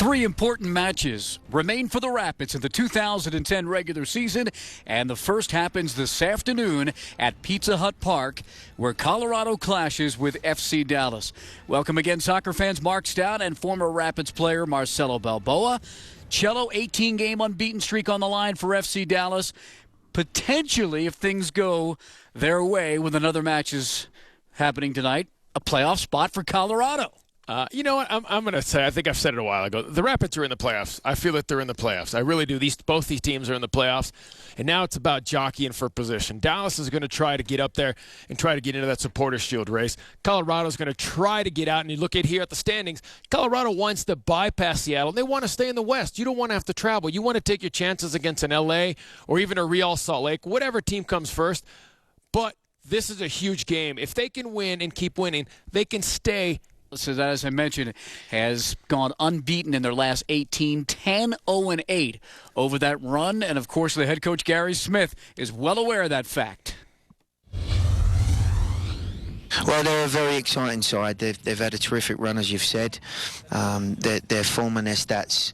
Three important matches remain for the Rapids in the 2010 regular season, and the first happens this afternoon at Pizza Hut Park, where Colorado clashes with FC Dallas. Welcome again, soccer fans. Mark Stout and former Rapids player Marcelo Balboa. Cello, 18-game unbeaten streak on the line for FC Dallas. Potentially, if things go their way with another matches happening tonight, a playoff spot for Colorado. You know what? I'm going to say, I think I've said it a while ago, the Rapids are in the playoffs. I feel that they're in the playoffs. I really do. Both these teams are in the playoffs, and now it's about jockeying for position. Dallas is going to try to get up there and try to get into that supporter shield race. Colorado's going to try to get out, and you look at here at the standings, Colorado wants to bypass Seattle. They want to stay in the West. You don't want to have to travel. You want to take your chances against an L.A. or even a Real Salt Lake, whatever team comes first. But this is a huge game. If they can win and keep winning, they can stay. So that, as I mentioned, has gone unbeaten in their last 18, 10-0-8 over that run. And, of course, the head coach, Gary Smith, is well aware of that fact. Well, they're a very exciting side. They've had a terrific run, as you've said. Their form and their stats,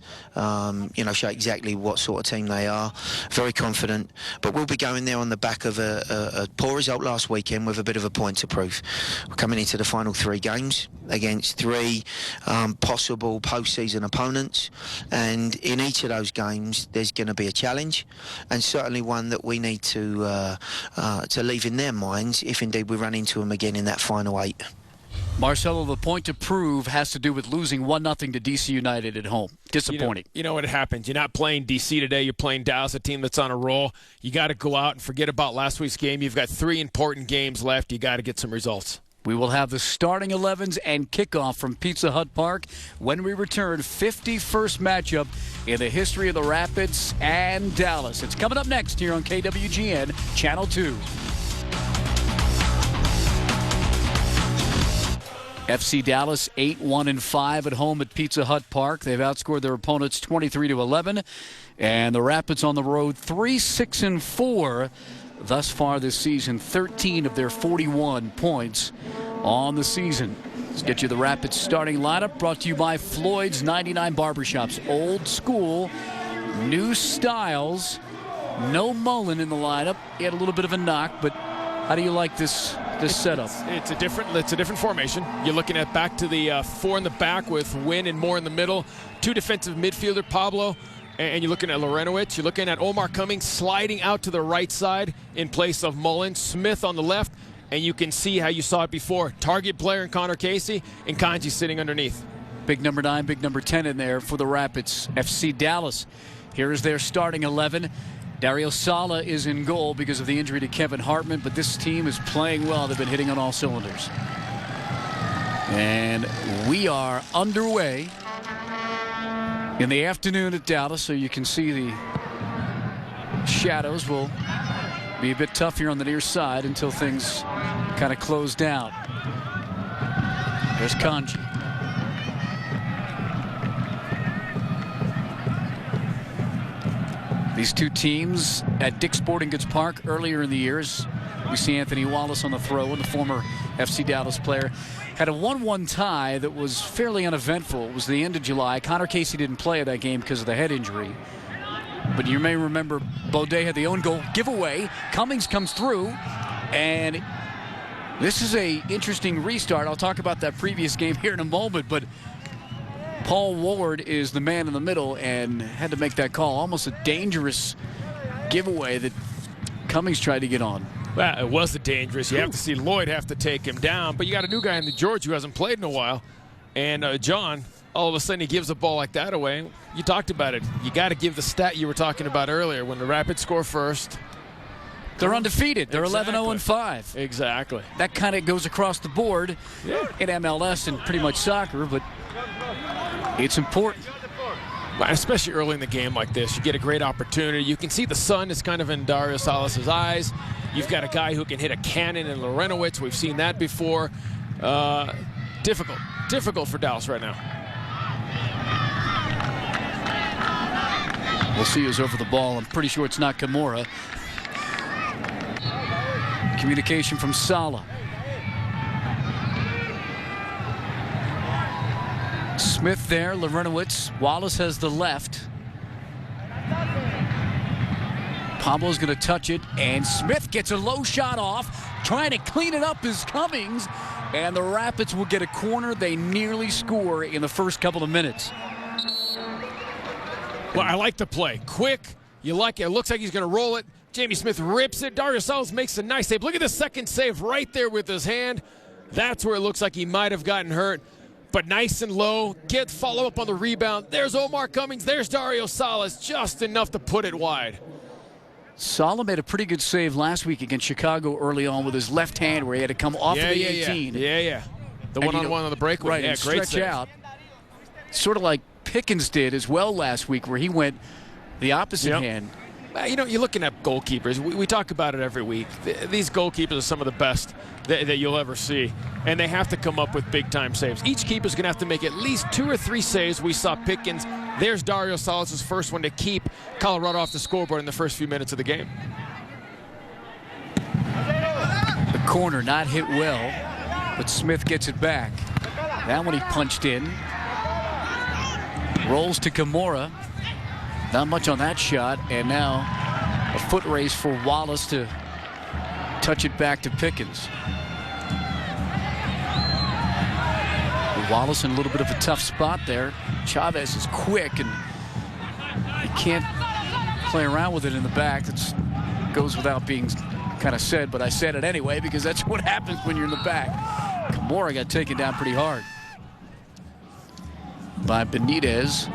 show exactly what sort of team they are. Very confident. But we'll be going there on the back of a poor result last weekend with a bit of a point to prove. We're coming into the final three games against three possible postseason opponents. And in each of those games, there's going to be a challenge, and certainly one that we need to leave in their minds if indeed we run into them again in that final eight. Marcelo, the point to prove has to do with losing 1-0 to DC United at home. Disappointing. You know what happens. You're not playing DC today. You're playing Dallas, a team that's on a roll. You got to go out and forget about last week's game. You've got three important games left. You got to get some results. We will have the starting 11s and kickoff from Pizza Hut Park when we return. 51st matchup in the history of the Rapids and Dallas. It's coming up next here on KWGN Channel 2. FC Dallas 8-1-5 at home at Pizza Hut Park. They've outscored their opponents 23-11, and the Rapids on the road 3-6-4 thus far this season. 13 of their 41 points on the season. Let's get you the Rapids starting lineup, brought to you by Floyd's 99 Barbershops. Old school, new styles. No Mullen in the lineup. He had a little bit of a knock, but how do you like this setup? It's a different formation. You're looking at back to the four in the back with Wynn and Moore in the middle. Two defensive midfielder, Pablo, and you're looking at Lorenowicz. You're looking at Omar Cummings sliding out to the right side in place of Mullen. Smith on the left, and you can see how you saw it before. Target player in Connor Casey, and Kanji sitting underneath. Big number 9, big number 10 in there for the Rapids. FC Dallas. Here is their starting 11. Dario Sala is in goal because of the injury to Kevin Hartman, but this team is playing well. They've been hitting on all cylinders. And we are underway in the afternoon at Dallas, so you can see the shadows will be a bit tough here on the near side until things kind of close down. There's Kanji. These two teams at Dick's Sporting Goods Park earlier in the years. We see Anthony Wallace on the throw, and the former FC Dallas player had a 1-1 tie that was fairly uneventful. It was the end of July. Connor Casey didn't play that game because of the head injury. But you may remember Baudet had the own goal giveaway. Cummings comes through, and this is a interesting restart. I'll talk about that previous game here in a moment, but Paul Ward is the man in the middle and had to make that call. Almost a dangerous giveaway that Cummings tried to get on. Well, it was dangerous. You have to see Lloyd have to take him down, but you got a new guy in the George who hasn't played in a while. And John, all of a sudden he gives a ball like that away. You talked about it. You got to give the stat you were talking about earlier. When the Rapids score first, they're undefeated. They're exactly. 11-0-5. Exactly. That kind of goes across the board in MLS and pretty much soccer, but it's important. Especially early in the game like this, you get a great opportunity. You can see the sun is kind of in Dario Salas' eyes. You've got a guy who can hit a cannon in Lorenowicz. We've seen that before. Difficult for Dallas right now. We'll see who's over the ball. I'm pretty sure it's not Kimura. Communication from Sala. Smith there, Larentowicz. Wallace has the left. Pablo's going to touch it, and Smith gets a low shot off. Trying to clean it up is Cummings, and the Rapids will get a corner. They nearly score in the first couple of minutes. Well, I like the play. Quick. You like it. It looks like he's going to roll it. Jamie Smith rips it. Dario Salas makes a nice save. Look at the second save right there with his hand. That's where it looks like he might have gotten hurt. But nice and low. Get follow up on the rebound. There's Omar Cummings. There's Dario Salas. Just enough to put it wide. Sala made a pretty good save last week against Chicago early on with his left hand where he had to come off of the 18. Yeah. The one-on-one on the breakaway. Right, yeah, and great stretch save. out. Sort of like Pickens did as well last week where he went the opposite hand. You know, you're looking at goalkeepers. We talk about it every week. These goalkeepers are some of the best that you'll ever see, and they have to come up with big-time saves. Each keeper's going to have to make at least 2 or 3 saves. We saw Pickens. There's Dario Salas' first one to keep Colorado off the scoreboard in the first few minutes of the game. The corner not hit well, but Smith gets it back. That one he punched in. Rolls to Kimura. Not much on that shot, and now a foot race for Wallace to touch it back to Pickens. Wallace in a little bit of a tough spot there. Chavez is quick, and he can't play around with it in the back. That goes without being kind of said, but I said it anyway because that's what happens when you're in the back. Kimura got taken down pretty hard by Benitez.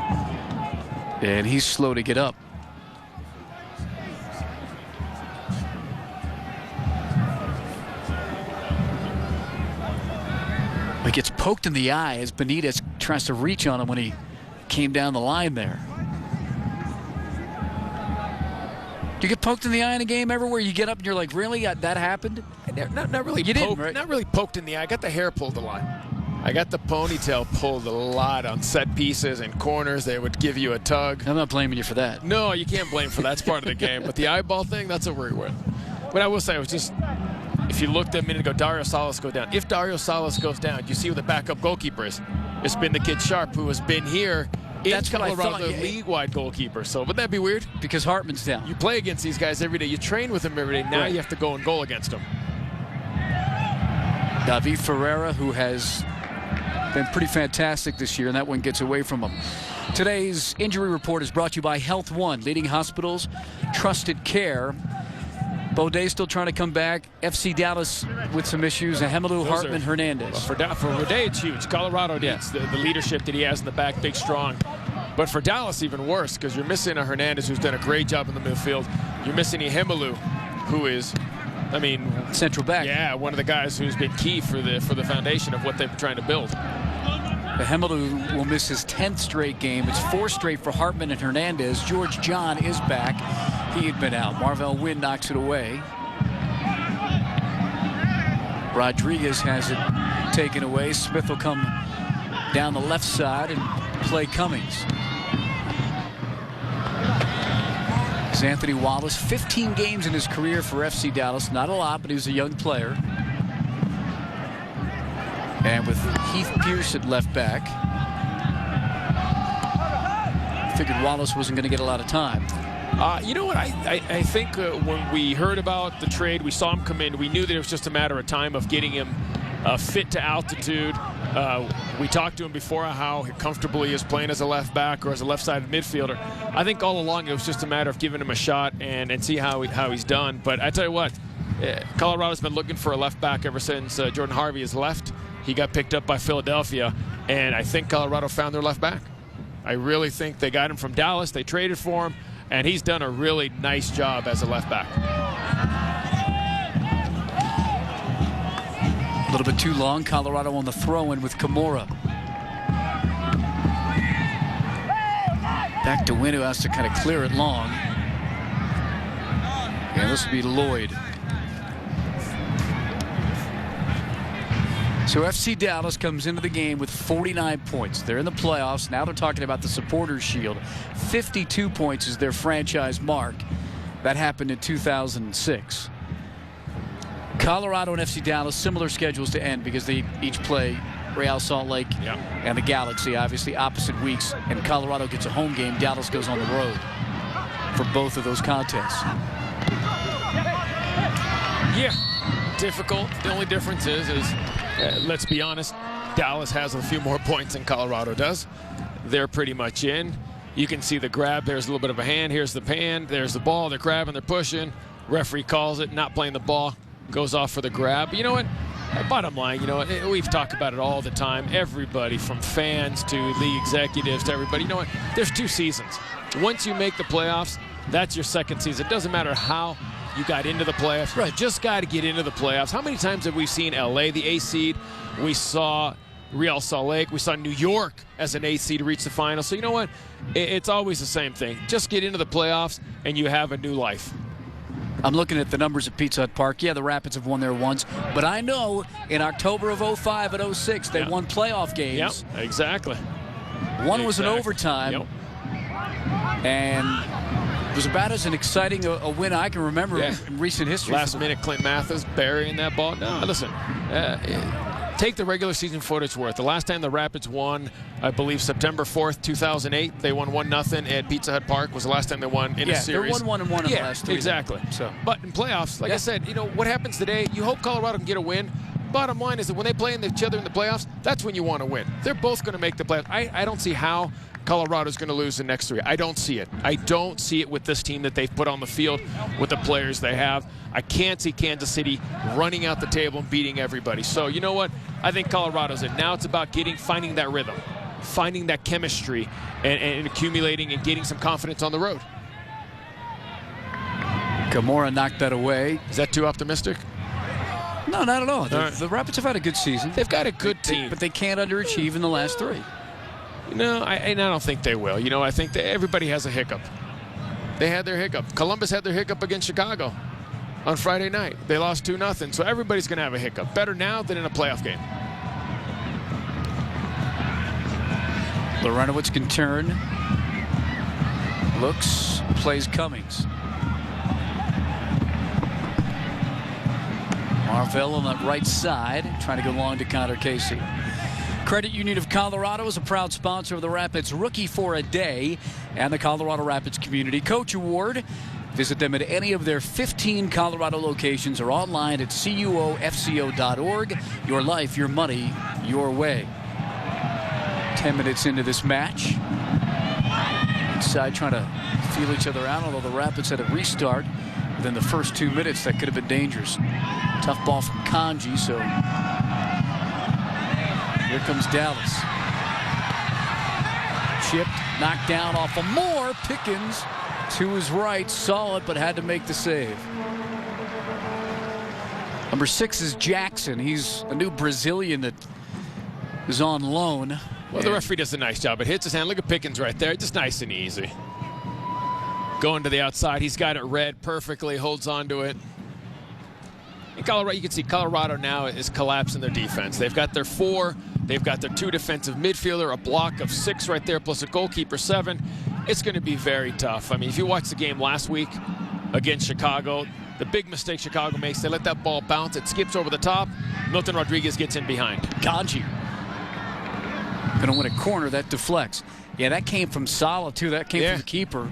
And he's slow to get up. He gets poked in the eye as Benitez tries to reach on him when he came down the line there. Do you get poked in the eye in a game ever where you get up and you're like, really? That happened? Not really. You didn't, right? Not really poked in the eye. I got the hair pulled a lot. I got the ponytail pulled a lot on set pieces and corners. They would give you a tug. I'm not blaming you for that. No, you can't blame for that. That's part of the game. But the eyeball thing, that's what we're with. But I will say, it was just, if you looked at a minute ago, Dario Salas go down. If Dario Salas goes down, you see who the backup goalkeeper is. It's been the kid Sharp, who has been here in That's what I Colorado, thought, the league-wide goalkeeper. So wouldn't that be weird? Because Hartman's down. You play against these guys every day. You train with them every day. Now Right. you have to go and goal against them. David Ferreira, who has been pretty fantastic this year, and that one gets away from him. Today's injury report is brought to you by Health One, leading hospitals, trusted care. Beaudet still trying to come back. FC Dallas with some issues. Hemelu, Hartman, Hernandez. For Beaudet, it's huge. Colorado needs the leadership that he has in the back, big, strong. But for Dallas, even worse, because you're missing a Hernandez who's done a great job in the midfield. You're missing a Hemelu, who is, I mean, Central back. yeah, one of the guys who's been key for the foundation of what they're trying to build. Hemelu will miss his 10th straight game. It's 4 straight for Hartman and Hernandez. George John is back. He had been out. Marvell Wynn knocks it away. Rodriguez has it taken away. Smith will come down the left side and play Cummings. It's Anthony Wallace, 15 games in his career for FC Dallas. Not a lot, but he was a young player. And with Heath Pierce at left back, figured Wallace wasn't going to get a lot of time. You know what? I think when we heard about the trade, we saw him come in. We knew that it was just a matter of time of getting him fit to altitude. We talked to him before how comfortable he is playing as a left back or as a left-sided midfielder. I think all along it was just a matter of giving him a shot and see how he's done. But I tell you what, Colorado's been looking for a left back ever since Jordan Harvey has left. He got picked up by Philadelphia, and I think Colorado found their left back. I really think they got him from Dallas. They traded for him, and he's done a really nice job as a left back. A little bit too long. Colorado on the throw-in with Kimura. Back to Wynn, who has to kind of clear it long. And this will be Lloyd. So FC Dallas comes into the game with 49 points. They're in the playoffs. Now they're talking about the Supporters Shield. 52 points is their franchise mark. That happened in 2006. Colorado and FC Dallas, similar schedules to end because they each play Real Salt Lake and the Galaxy, obviously opposite weeks. And Colorado gets a home game. Dallas goes on the road for both of those contests. Yeah, difficult. The only difference is let's be honest, Dallas has a few more points than Colorado does. They're pretty much in. You can see the grab. There's a little bit of a hand. Here's the pan. There's the ball. They're grabbing. They're pushing. Referee calls it. Not playing the ball. Goes off for the grab. But you know what? Bottom line, you know what? We've talked about it all the time. Everybody from fans to league executives to everybody. You know what? There's 2 seasons. Once you make the playoffs, that's your second season. It doesn't matter how you got into the playoffs. Right. You just got to get into the playoffs. How many times have we seen LA, the A seed? We saw Real Salt Lake. We saw New York as an A seed reach the final. So you know what? It's always the same thing. Just get into the playoffs and you have a new life. I'm looking at the numbers at Pizza Hut Park. Yeah, the Rapids have won there once. But I know in October of 05 and 06, they won playoff games. Yep, exactly. One was an overtime. Yep. And it was about as an exciting a win I can remember in recent history. Last minute, Clint Mathis burying that ball. No, listen. Take the regular season footage worth. The last time the Rapids won, I believe September 4th, 2008, they won 1-0 at Pizza Hut Park. Was the last time they won in a series. They're 1-1 in the last 3. Exactly. So, but in playoffs, like I said, you know what happens today. You hope Colorado can get a win. Bottom line is that when they play each other in the playoffs, that's when you want to win. They're both going to make the playoffs. I don't see how Colorado's going to lose the next 3. I don't see it. I don't see it with this team that they've put on the field with the players they have. I can't see Kansas City running out the table and beating everybody. So you know what? I think Colorado's in. Now it's about finding that rhythm, finding that chemistry, and accumulating and getting some confidence on the road. Gamora knocked that away. Is that too optimistic? No, not at all. Right. The Rapids have had a good season. They've got a good team. But they can't underachieve in the last 3. No, I don't think they will. You know, I think that everybody has a hiccup. They had their hiccup. Columbus had their hiccup against Chicago on Friday night. They lost 2-0. So everybody's going to have a hiccup. Better now than in a playoff game. Lorenowitz can turn. Looks, plays Cummings. Marvell on that right side, trying to go long to Connor Casey. Credit Union of Colorado is a proud sponsor of the Rapids Rookie for a Day and the Colorado Rapids Community Coach Award. Visit them at any of their 15 Colorado locations or online at cuofco.org. Your life, your money, your way. 10 minutes into this match. Inside trying to feel each other out, although the Rapids had a restart within the first 2 minutes. That could have been dangerous. Tough ball from Kanji, so here comes Dallas. Chipped, knocked down off of Moore. Pickens to his right, saw it, but had to make the save. Number 6 is Jackson. He's a new Brazilian that is on loan. Well, the referee does a nice job. It hits his hand. Look at Pickens right there. Just nice and easy. Going to the outside. He's got it read perfectly, holds on to it. In Colorado, you can see Colorado now is collapsing their defense. They've got their 4. They've got their 2 defensive midfielder, a block of 6 right there, plus a goalkeeper 7. It's going to be very tough. I mean, if you watched the game last week against Chicago, the big mistake Chicago makes, they let that ball bounce. It skips over the top. Milton Rodriguez gets in behind. Kanji going to win a corner. That deflects. Yeah, that came from Sala, too. That came from the keeper.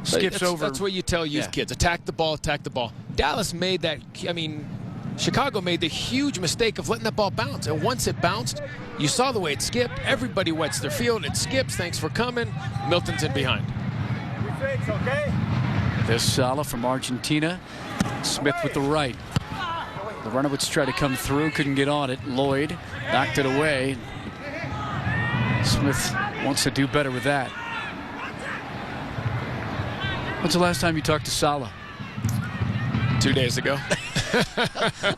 Skips over. That's what you tell youth kids. Attack the ball, attack the ball. Dallas made that, I mean, Chicago made the huge mistake of letting that ball bounce. And once it bounced, you saw the way it skipped. Everybody wets their field. It skips. Thanks for coming. Milton's in behind. There's Sala from Argentina. Smith with the right. Lorenowitz tried to come through. Couldn't get on it. Lloyd knocked it away. Smith wants to do better with that. When's the last time you talked to Sala? 2 days ago.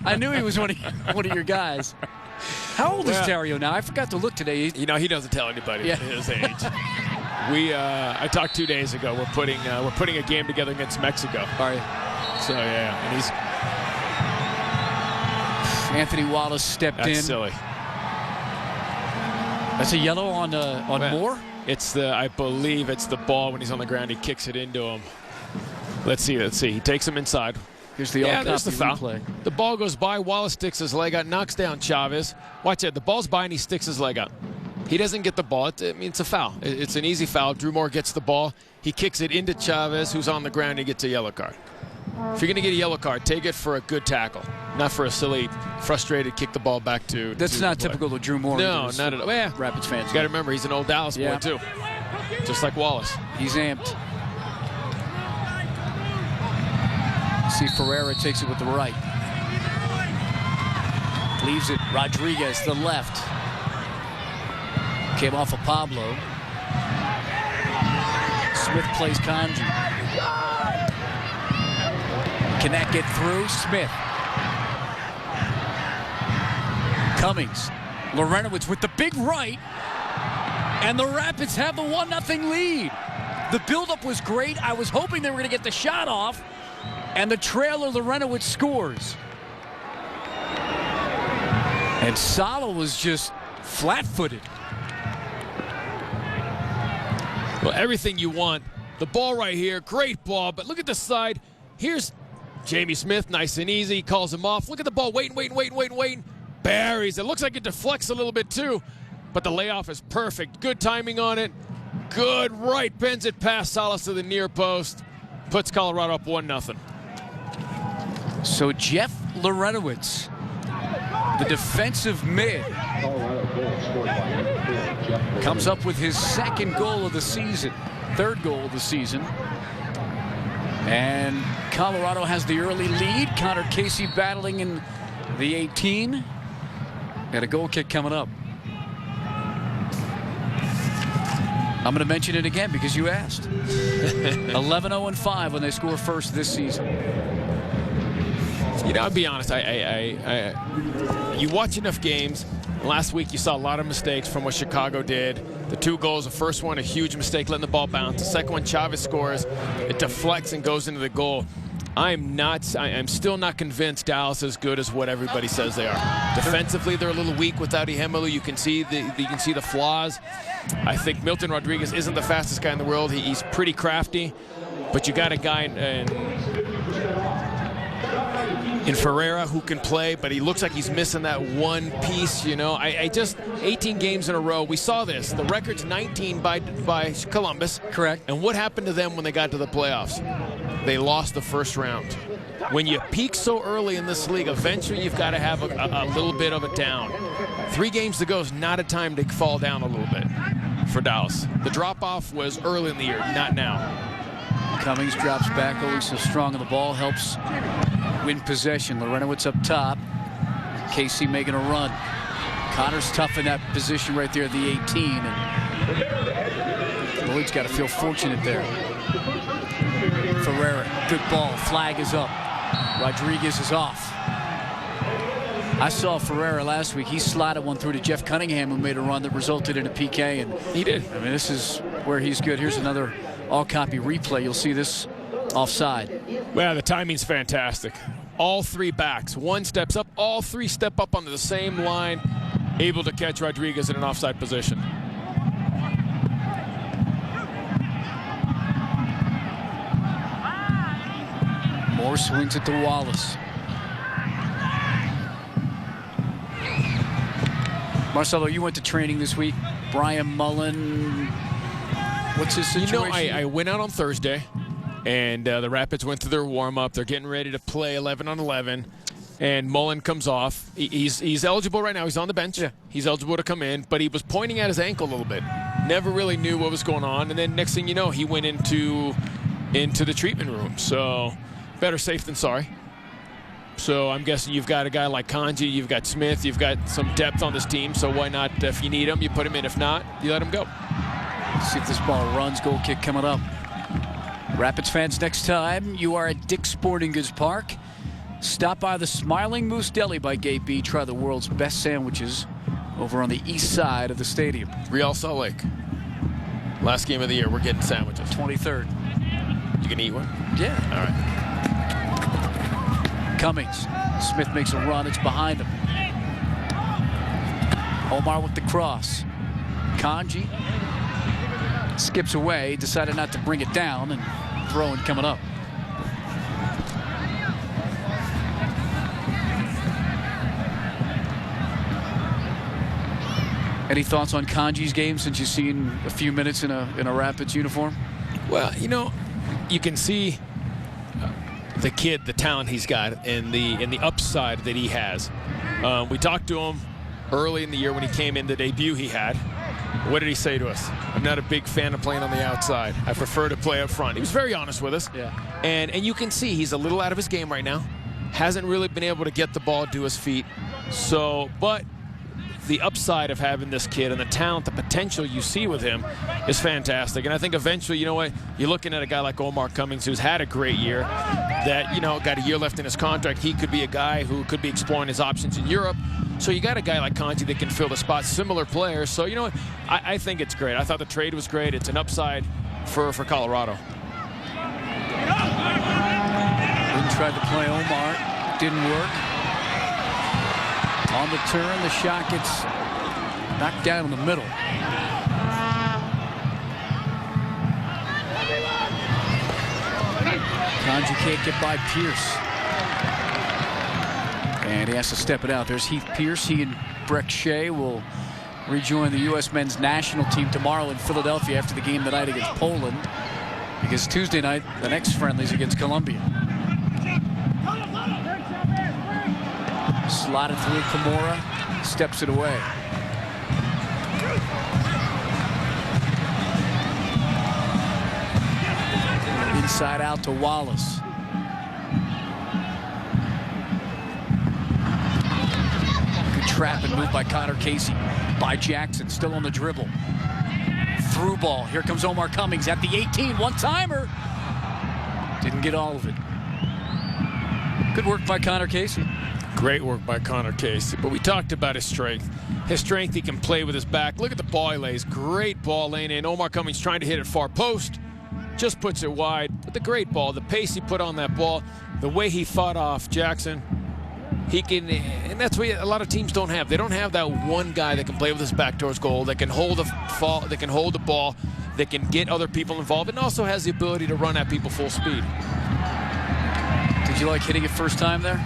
I knew he was one of your guys. How old is Dario now? I forgot to look today. You know, he doesn't tell anybody his age. I talked 2 days ago. We're putting a game together against Mexico. All right. So yeah, and he's Anthony Wallace stepped in. That's silly. That's a yellow on Moore? I believe it's the ball when he's on the ground. He kicks it into him. Let's see. He takes him inside. Here's the there's the foul. replay. The ball goes by. Wallace sticks his leg out, knocks down Chavez. Watch it. The ball's by, and he sticks his leg out. He doesn't get the ball. It's a foul. It's an easy foul. Drew Moore gets the ball. He kicks it into Chavez, who's on the ground, and he gets a yellow card. If you're going to get a yellow card, take it for a good tackle, not for a silly, frustrated kick the ball back to. That's not typical of Drew Moore. No, not at all. Yeah. Rapids fans. You got to remember, he's an old Dallas boy too, just like Wallace. He's amped. See, Ferreira takes it with the right. Leaves it. Rodriguez, the left. Came off of Pablo. Smith plays Kanji. Cannot get through. Smith. Cummings. Lorenowitz with the big right. And the Rapids have the 1-0 lead. The buildup was great. I was hoping they were going to get the shot off. And the trailer, Lorenowitz scores. And Sala was just flat-footed. Well, everything you want. The ball right here, great ball, but look at the side. Here's Jamie Smith, nice and easy. He calls him off. Look at the ball, waiting. Buries. It looks like it deflects a little bit too, but the layoff is perfect. Good timing on it. Good right, bends it past Salas to the near post. Puts Colorado up 1-0. So Jeff Lorenowitz, the defensive mid, comes up with his second goal of the season, third goal of the season. And Colorado has the early lead. Connor Casey battling in the 18. Got a goal kick coming up. I'm going to mention it again because you asked. 11-0-5 when they score first this season. You know, I'll be honest. You watch enough games. Last week you saw a lot of mistakes from what Chicago did. The 2 goals, the first one a huge mistake, letting the ball bounce. The second one, Chavez scores. It deflects and goes into the goal. I'm still not convinced Dallas is as good as what everybody says they are. Defensively, they're a little weak without Ihemelu. You can see the flaws. I think Milton Rodriguez isn't the fastest guy in the world. He's pretty crafty, but you got a guy in Ferreira who can play, but he looks like he's missing that one piece, you know. I just 18 games in a row. We saw this. The record's 19 by Columbus. Correct. And what happened to them when they got to the playoffs? They lost the first round. When you peak so early in this league, eventually you've got to have a little bit of a down. 3 games to go is not a time to fall down a little bit for Dallas. The drop-off was early in the year, not now. Cummings drops back, always so strong on the ball, helps win possession. Lorenowitz up top. Casey making a run. Connor's tough in that position right there at the 18. And Lloyd's got to feel fortunate there. Ferreira, good ball. Flag is up. Rodriguez is off. I saw Ferreira last week. He slotted one through to Jeff Cunningham, who made a run that resulted in a PK. And he did. I mean, this is where he's good. Here's another all-copy replay. You'll see this offside. Well, the timing's fantastic. All 3 backs. One steps up. All 3 step up onto the same line, able to catch Rodriguez in an offside position. Moore swings it to Wallace. Marcelo, you went to training this week. Brian Mullen, what's his situation? You know, I went out on Thursday, and the Rapids went through their warm-up. They're getting ready to play 11-on-11, and Mullen comes off. He's eligible right now. He's on the bench. Yeah. He's eligible to come in, but he was pointing at his ankle a little bit. Never really knew what was going on, and then next thing you know, he went into the treatment room. So better safe than sorry. So I'm guessing you've got a guy like Kanji, you've got Smith, you've got some depth on this team, so why not, if you need him, you put him in. If not, you let him go. Let's see if this ball runs. Goal kick coming up. Rapids fans, next time you are at Dick's Sporting Goods Park, stop by the Smiling Moose Deli by Gate B. Try the world's best sandwiches over on the east side of the stadium. Real Salt Lake. Last game of the year, we're getting sandwiches. 23rd. You can eat one? Yeah. All right. Cummings. Smith makes a run. It's behind him. Omar with the cross. Kanji skips away, decided not to bring it down, and throwing coming up. Any thoughts on Kanji's game since you've seen a few minutes in a Rapids uniform? Well, you can see the kid, the talent he's got, and the upside that he has. We talked to him early in the year when he came in, the debut he had. What did he say to us? I'm not a big fan of playing on the outside. I prefer to play up front. He was very honest with us. Yeah. And you can see he's a little out of his game right now. Hasn't really been able to get the ball to his feet. But the upside of having this kid and the talent, the potential you see with him is fantastic. And I think eventually, you know what, you're looking at a guy like Omar Cummings, who's had a great year, that, got a year left in his contract. He could be a guy who could be exploring his options in Europe. So you got a guy like Kanji that can fill the spot, similar players. So, you know what, I think it's great. I thought the trade was great. It's an upside for Colorado. Wooden tried to play Omar. Didn't work. On the turn, the shot gets knocked down in the middle. Kanji can't get by Pierce. And he has to step it out. There's Heath Pierce. He and Breck Shea will rejoin the U.S. men's national team tomorrow in Philadelphia after the game tonight against Poland. Because Tuesday night, the next friendly is against Colombia. Slotted through Kimura, steps it away. Inside out to Wallace. Good trap and move by Connor Casey. By Jackson, still on the dribble. Through ball. Here comes Omar Cummings at the 18. One-timer. Didn't get all of it. Good work by Connor Casey. Great work by Connor Casey. But we talked about his strength. His strength, he can play with his back. Look at the ball he lays. Great ball laying in. Omar Cummings trying to hit it far post. Just puts it wide. But the great ball, the pace he put on that ball, the way he fought off Jackson, he can, and that's what a lot of teams don't have. They don't have that one guy that can play with his back towards goal, that can hold the ball, that can get other people involved, and also has the ability to run at people full speed. Did you like hitting it first time there?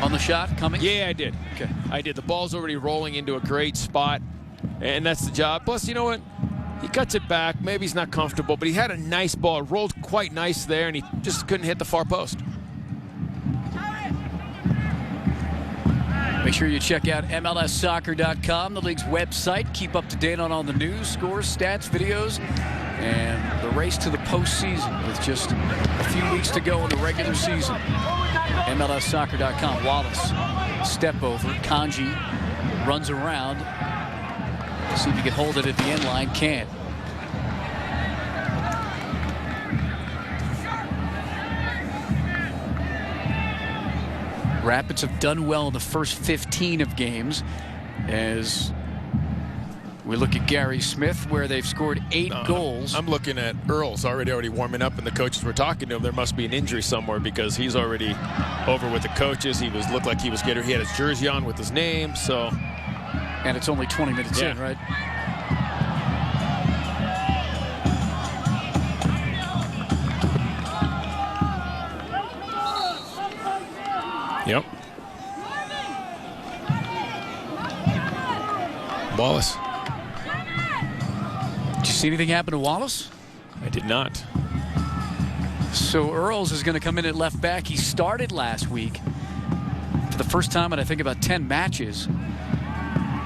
On the shot, Cummings? Yeah, I did. Okay. I did. The ball's already rolling into a great spot, and that's the job. Plus, you know what? He cuts it back. Maybe he's not comfortable, but he had a nice ball. It rolled quite nice there, and he just couldn't hit the far post. Make sure you check out MLSsoccer.com, the league's website. Keep up to date on all the news, scores, stats, videos, and the race to the postseason with just a few weeks to go in the regular season. MLSsoccer.com. Wallace, step over. Kanji runs around. See if he can hold it at the end line. Can't. Rapids have done well in the first 15 of games as we look at Gary Smith, where they've scored 8 goals. I'm looking at Earl's already warming up, and the coaches were talking to him. There must be an injury somewhere because he's already over with the coaches. He looked like he was getting. He had his jersey on with his name. So, and it's only 20 minutes in, right? Yep. Wallace. Did you see anything happen to Wallace? I did not. So Earls is going to come in at left back. He started last week for the first time in I think about 10 matches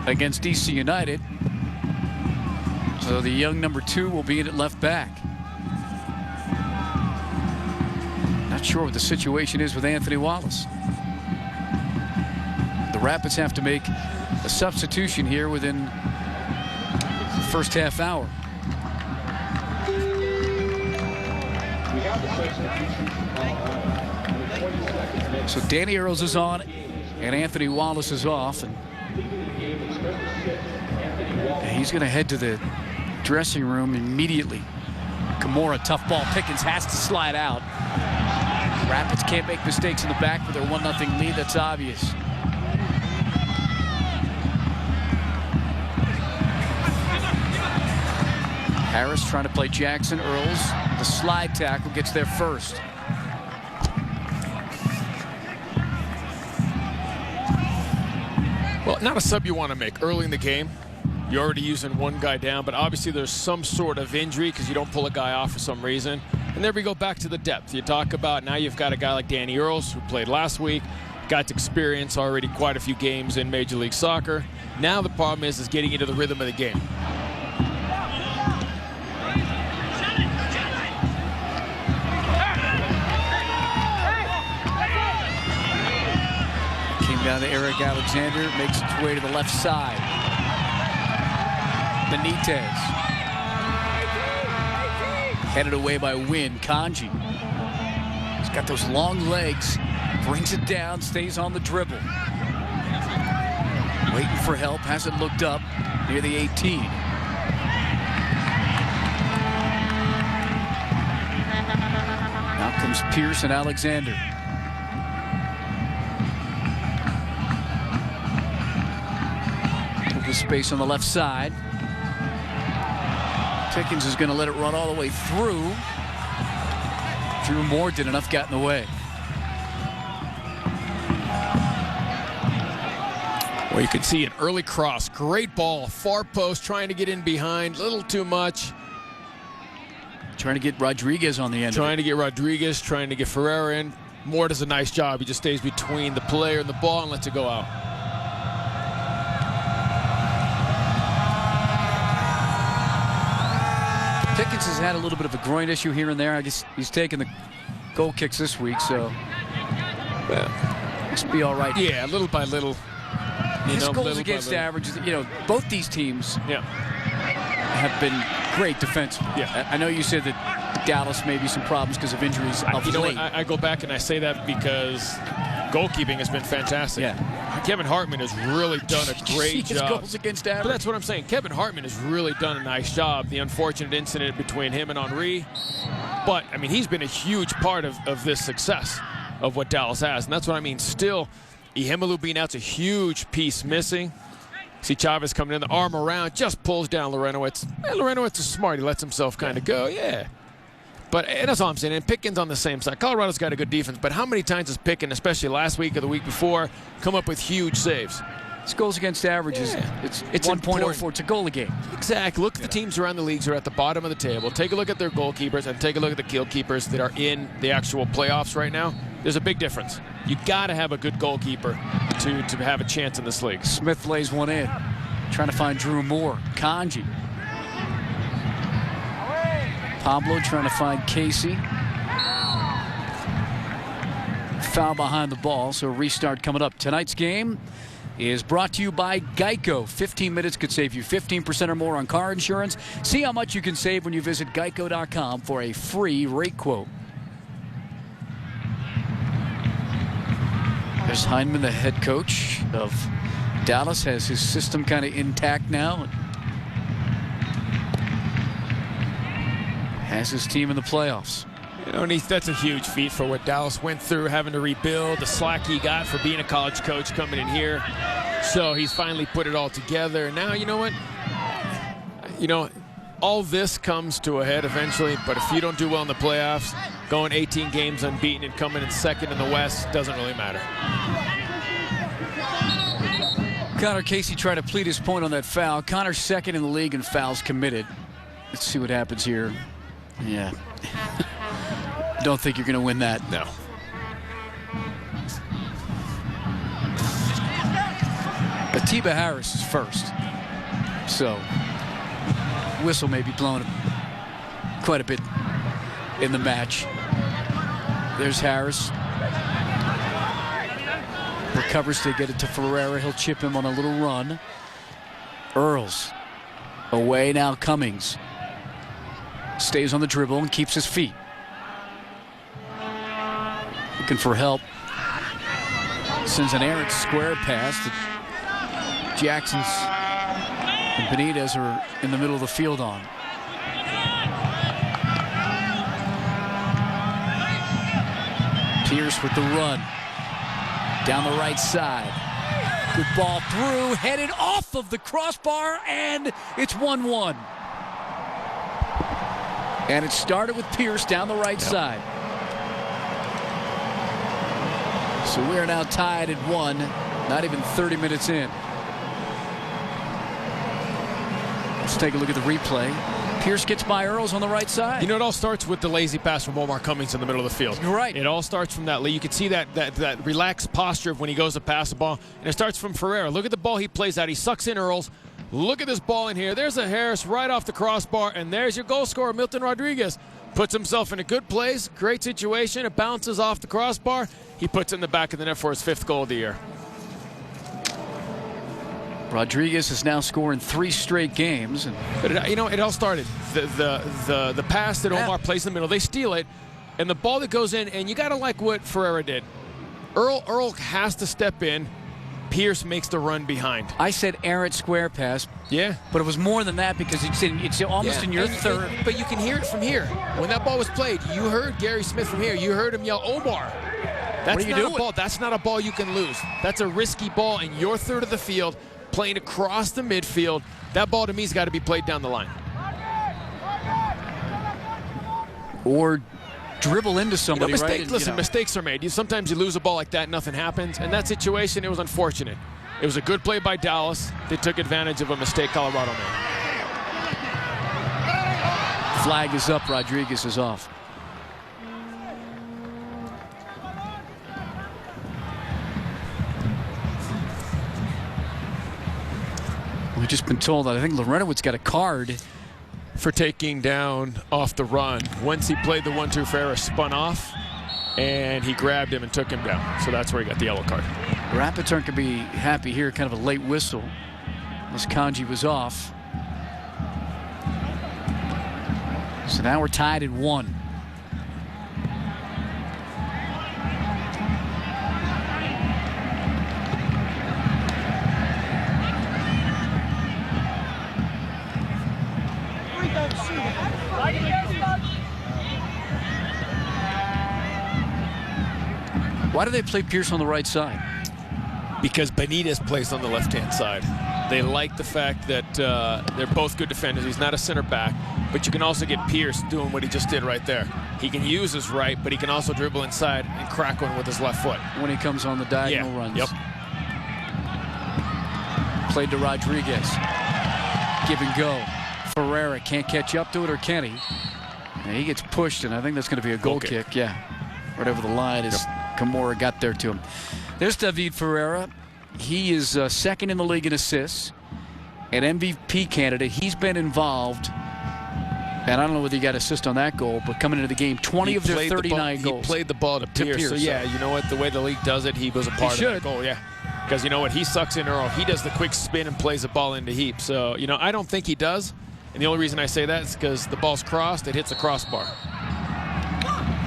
against DC United. So the young number 2 will be in at left back. Not sure what the situation is with Anthony Wallace. The Rapids have to make a substitution here within the first half hour. So Danny Earls is on and Anthony Wallace is off, and he's going to head to the dressing room immediately. Kimura, tough ball. Pickens has to slide out. Rapids can't make mistakes in the back with their 1-0 lead. That's obvious. Harris trying to play Jackson. Earls, the slide tackle, gets there first. Well, not a sub you want to make early in the game. You're already using one guy down, but obviously there's some sort of injury because you don't pull a guy off for some reason. And there we go back to the depth. You talk about now you've got a guy like Danny Earls who played last week, got experience already quite a few games in Major League Soccer. Now the problem is getting into the rhythm of the game. Came down to Eric Alexander, makes its way to the left side. Benitez. Headed away by Wynn. Kanji. He's got those long legs. Brings it down, stays on the dribble. Waiting for help, hasn't looked up near the 18. Now comes Pierce and Alexander. With the space on the left side. Pickens is going to let it run all the way through. Drew Moore did enough, got in the way. Well, you can see an early cross. Great ball. Far post, trying to get in behind. A little too much. Trying to get Rodriguez on the end. Trying to get Rodriguez, trying to get Ferreira in. Moore does a nice job. He just stays between the player and the ball and lets it go out. Pickens has had a little bit of a groin issue here and there. I guess he's taking the goal kicks this week, so must be all right. Yeah, little by little. His goals against average, both these teams have been great defensively. Yeah. I know you said that Dallas may be some problems because of injuries of late. I go back and I say that because goalkeeping has been fantastic. Yeah. Kevin Hartman has really done a great his job. Goals against average. But that's what I'm saying. Kevin Hartman has really done a nice job. The unfortunate incident between him and Henry. But, I mean, he's been a huge part of this success of what Dallas has. And that's what I mean. Still, Ihemalu being out's a huge piece missing. See Chavez coming in, the arm around, just pulls down Lorenowitz. Lorenowitz is smart. He lets himself kind of go, But that's all I'm saying. And Pickens on the same side. Colorado's got a good defense, but how many times has Pickens, especially last week or the week before, come up with huge saves? His goals against average is it's 1.04. It's a goal a game. Exactly. Look at the teams around the leagues who are at the bottom of the table. Take a look at their goalkeepers and take a look at the goalkeepers that are in the actual playoffs right now. There's a big difference. You got to have a good goalkeeper to have a chance in this league. Smith lays one in. Trying to find Drew Moore. Kanji. Pablo trying to find Casey. Foul behind the ball, so a restart coming up. Tonight's game is brought to you by Geico. 15 minutes could save you 15% or more on car insurance. See how much you can save when you visit geico.com for a free rate quote. There's Heineman, the head coach of Dallas, has his system kind of intact now. Has his team in the playoffs. That's a huge feat for what Dallas went through, having to rebuild, the slack he got for being a college coach coming in here. So he's finally put it all together. And now, you know what? All this comes to a head eventually, but if you don't do well in the playoffs, going 18 games unbeaten and coming in second in the West doesn't really matter. Connor Casey trying to plead his point on that foul. Connor's second in the league in fouls committed. Let's see what happens here. Yeah. Don't think you're going to win that. No. Atiba Harris is first. So, whistle may be blown quite a bit in the match. There's Harris. Recovers to get it to Ferreira. He'll chip him on a little run. Earls. Away now, Cummings. Stays on the dribble and keeps his feet. Looking for help. Sends an errant square pass to Jackson's and Benitez are in the middle of the field on. Pierce with the run. Down the right side. Good ball through, headed off of the crossbar, and it's 1-1. And it started with Pierce down the right side. So we're now tied at 1, not even 30 minutes in. Let's take a look at the replay. Pierce gets by Earls on the right side. You know, it all starts with the lazy pass from Omar Cummings in the middle of the field. You're right. It all starts from that. You can see that relaxed posture of when he goes to pass the ball. And it starts from Ferreira. Look at the ball he plays out. He sucks in Earls. Look at this ball in here. There's a Harris right off the crossbar. And there's your goal scorer, Milton Rodriguez. Puts himself in a good place. Great situation. It bounces off the crossbar. He puts it in the back of the net for his 5th goal of the year. Rodriguez is now scoring 3 straight games. But it all started. The pass that Omar plays in the middle, they steal it, and the ball that goes in, and you got to like what Ferreira did. Earl has to step in. Pierce makes the run behind. I said errant square pass. Yeah. But it was more than that because it's almost in your third. But you can hear it from here. When that ball was played, you heard Gary Smith from here. You heard him yell, Omar. That's not a ball. That's not a ball you can lose. That's a risky ball in your third of the field, playing across the midfield. That ball to me has got to be played down the line. Or dribble into somebody, right? Listen, mistakes are made. Sometimes you lose a ball like that, nothing happens. In that situation, it was unfortunate. It was a good play by Dallas. They took advantage of a mistake Colorado made. Flag is up. Rodriguez is off. We've just been told that I think Larentowicz got a card for taking down off the run. Once he played the 1-2, Ferreira spun off, and he grabbed him and took him down. So that's where he got the yellow card. Rapids aren't going to be happy here. Kind of a late whistle. As Kanji was off. So now we're tied at 1. Why do they play Pierce on the right side? Because Benitez plays on the left-hand side. They like the fact that they're both good defenders. He's not a center back, but you can also get Pierce doing what he just did right there. He can use his right, but he can also dribble inside and crack one with his left foot. When he comes on the diagonal runs. Yep. Played to Rodriguez. Give and go. Ferreira can't catch up to it, or can he? And he gets pushed, and I think that's going to be a goal kick. Yeah. Right over the line as Camorra got there to him. There's David Ferreira. He is second in the league in assists. An MVP candidate. He's been involved. And I don't know whether he got assist on that goal, but coming into the game, 20 of their 39 goals. He played the ball to Pierce. So, yeah, you know what? The way the league does it, he was a part of that goal, yeah. Because you know what? He sucks in Earl. He does the quick spin and plays the ball into heap. So, I don't think he does. And the only reason I say that is because the ball's crossed. It hits a crossbar.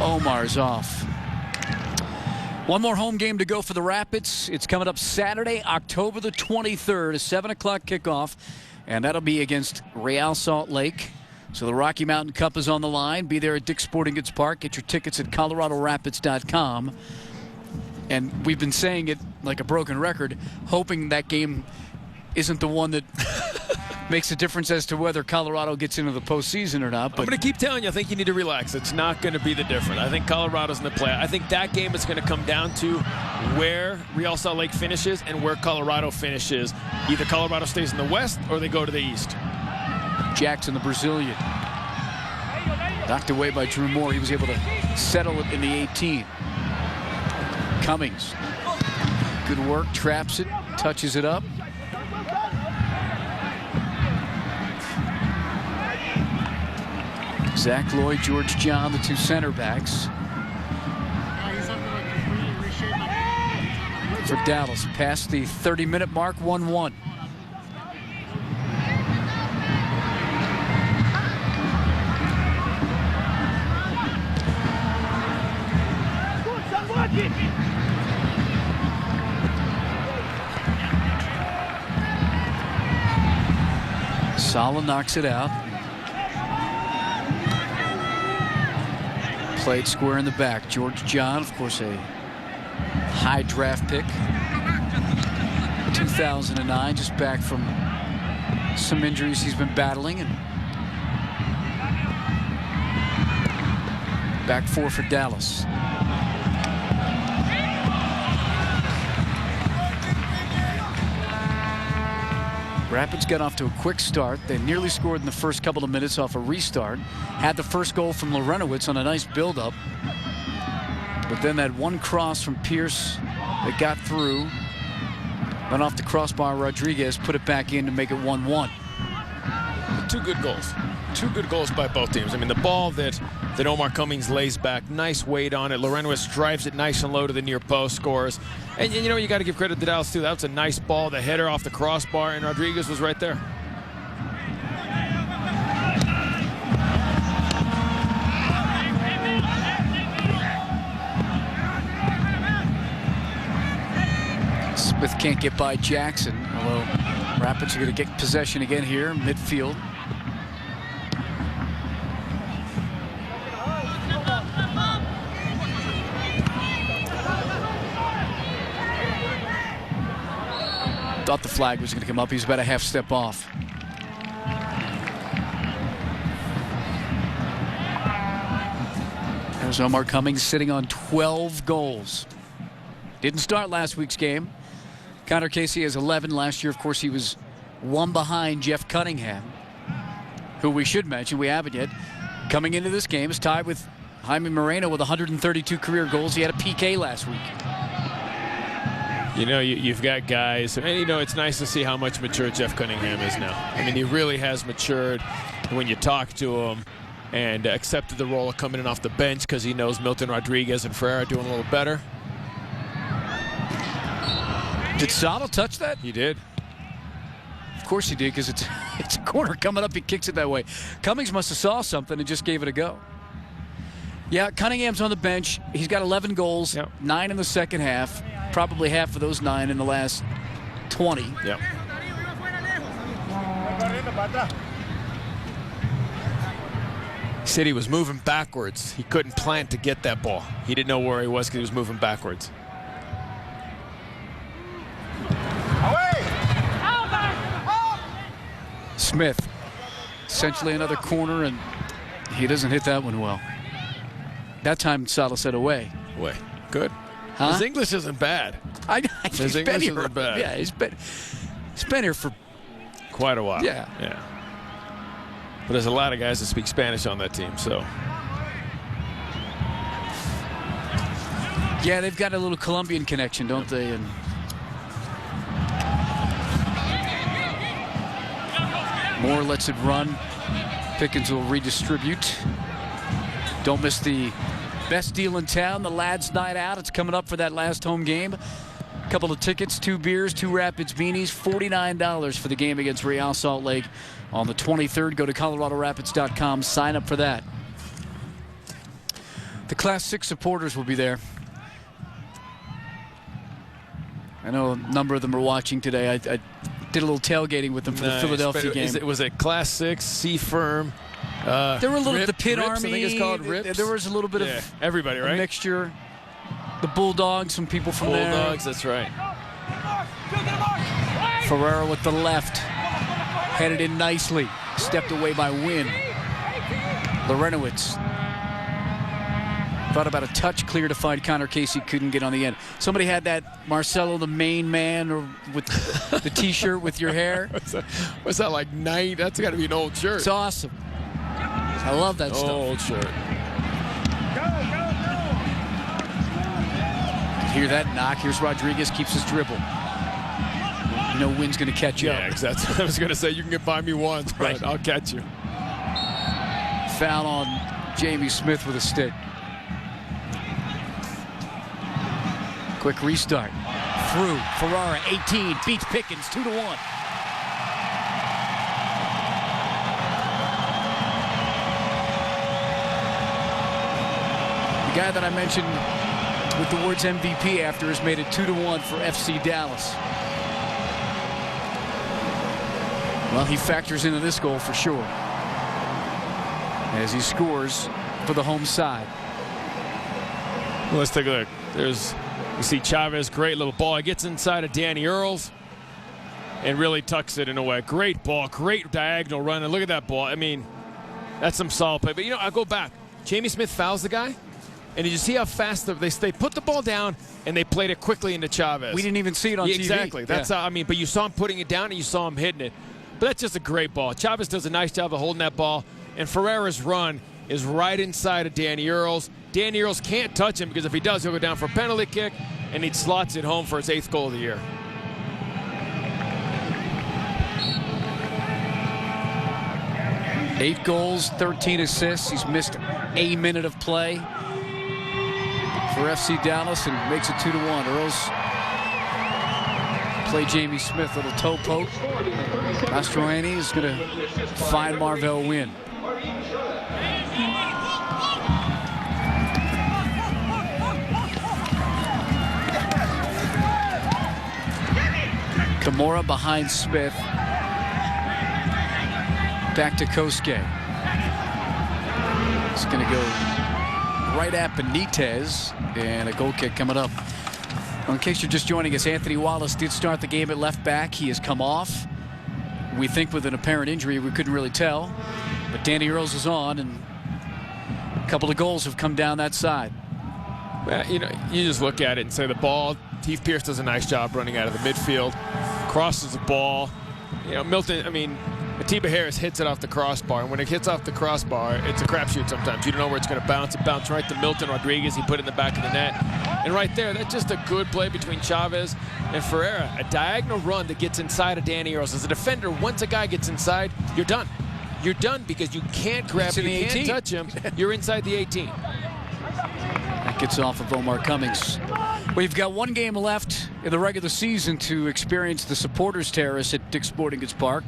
Omar's off. One more home game to go for the Rapids. It's coming up Saturday, October the 23rd, a 7 o'clock kickoff, and that'll be against Real Salt Lake. So the Rocky Mountain Cup is on the line. Be there at Dick's Sporting Goods Park. Get your tickets at coloradorapids.com. And we've been saying it like a broken record, hoping that game isn't the one that makes a difference as to whether Colorado gets into the postseason or not. But I'm going to keep telling you, I think you need to relax. It's not going to be the difference. I think Colorado's in the play. I think that game is going to come down to where Real Salt Lake finishes and where Colorado finishes. Either Colorado stays in the West or they go to the East. Jackson, the Brazilian, knocked away by Drew Moore. He was able to settle it in the 18. Cummings, good work, traps it, touches it up. Zach Lloyd, George John, the 2 center backs. For Dallas, past the 30-minute mark, 1-1. Sala knocks it out. Played square in the back. George John, of course, a high draft pick. 2009, just back from some injuries he's been battling. And back 4 for Dallas. Rapids got off to a quick start. They nearly scored in the first couple of minutes off a restart. Had the first goal from Lorenowitz on a nice build-up. But then that one cross from Pierce that got through. Went off the crossbar. Rodriguez put it back in to make it 1-1. Two good goals. Two good goals by both teams. I mean, the ball that Omar Cummings lays back, nice weight on it. Lorenowitz drives it nice and low to the near post, scores. And you know, you got to give credit to Dallas, too. That was a nice ball. The header off the crossbar, and Rodriguez was right there. Smith can't get by Jackson, although Rapids are going to get possession again here, midfield. Thought the flag was going to come up. He's about a half step off. There's Omar Cummings sitting on 12 goals. Didn't start last week's game. Connor Casey has 11. Last year, of course, he was one behind Jeff Cunningham, who we should mention, we haven't yet. Coming into this game is tied with Jaime Moreno with 132 career goals. He had a PK last week. You know, you've got guys, and you know, it's nice to see how much mature Jeff Cunningham is now. I mean, he really has matured when you talk to him, and accepted the role of coming in off the bench because he knows Milton Rodriguez and Ferreira are doing a little better. Did Salo touch that? He did. Of course he did, because it's a corner coming up. He kicks it that way. Cummings must have saw something and just gave it a go. Yeah, Cunningham's on the bench. He's got 11 goals, 9 in the second half. Probably half of those 9 in the last 20. Yep. He said he was moving backwards. He couldn't plant to get that ball. He didn't know where he was because he was moving backwards. Smith, essentially another corner, and he doesn't hit that one well. That time, Salo said away. Away. Good. Huh? His English isn't bad. His English isn't bad. Yeah, he's been here for quite a while. Yeah. But there's a lot of guys that speak Spanish on that team, so. Yeah, they've got a little Colombian connection, don't they? And Moore lets it run. Pickens will redistribute. Don't miss the best deal in town, the Lads Night Out. It's coming up for that last home game. A couple of tickets, 2 beers, 2 Rapids beanies, $49 for the game against Real Salt Lake on the 23rd. Go to ColoradoRapids.com, sign up for that. The Class 6 supporters will be there. I know a number of them are watching today. I did a little tailgating with them for the Philadelphia game. Was it Class 6, C-Firm? There were a little, the Pit Rips, Army. I think it's called Rips. There was a little bit of everybody, right? a mixture. The Bulldogs, some people from there. Bulldogs, that's right. Ferreira with the left. Headed in nicely. Stepped away by Wynn. Lorenowitz. Thought about a touch clear to find Connor Casey. Couldn't get on the end. Somebody had that Marcelo the Main Man or with the T-shirt with your hair. What's that, like 9? That's got to be an old shirt. It's awesome. I love that stuff. Old shirt. Hear that knock. Here's Rodriguez, keeps his dribble. You know Wynn's going to catch you up. Yeah, exactly. I was going to say, you can get by me once, but Right. I'll catch you. Foul on Jamie Smith with a stick. Quick restart. Through. Ferrara, 18, beats Pickens, 2-1. The guy that I mentioned with the words MVP after has made it 2-1 for FC Dallas. Well, he factors into this goal for sure, as he scores for the home side. Well, let's take a look. You see Chavez, great little ball. He gets inside of Danny Earls and really tucks it in a way. Great ball, great diagonal run. And look at that ball. I mean, that's some solid play. But, you know, I'll go back. Jamie Smith fouls the guy. And did you see how fast they put the ball down and they played it quickly into Chavez? We didn't even see it on TV. Exactly. That's how, I mean, but you saw him putting it down and you saw him hitting it. But that's just a great ball. Chavez does a nice job of holding that ball, and Ferreira's run is right inside of Danny Earls. Danny Earls can't touch him because if he does, he'll go down for a penalty kick, and he slots it home for his 8th goal of the year. Eight goals, 13 assists. He's missed a minute of play for FC Dallas and makes it 2-1. Earls play Jamie Smith, little toe poke. Mastroeni is going to find Marvell Wynn. Kimura behind Smith. Back to Kosuke. It's going to go right at Benitez, and a goal kick coming up. Well, in case you're just joining us, Anthony Wallace did start the game at left back. He has come off. We think with an apparent injury, we couldn't really tell. But Danny Earls is on, and a couple of goals have come down that side. Well, you know, you just look at it and say the ball, Heath Pierce does a nice job running out of the midfield, crosses the ball. You know, Milton, I mean, Atiba Harris hits it off the crossbar, and when it hits off the crossbar, it's a crapshoot sometimes. You don't know where it's going to bounce. It bounced right to Milton Rodriguez. He put it in the back of the net. And right there, that's just a good play between Chavez and Ferreira. A diagonal run that gets inside of Danny Earls. As a defender, once a guy gets inside, you're done. You're done because you can't grab him, you can't touch him. You're inside the 18. That gets off of Omar Cummings. We've got one game left in the regular season to experience the supporters terrace at Dick's Sporting Goods Park.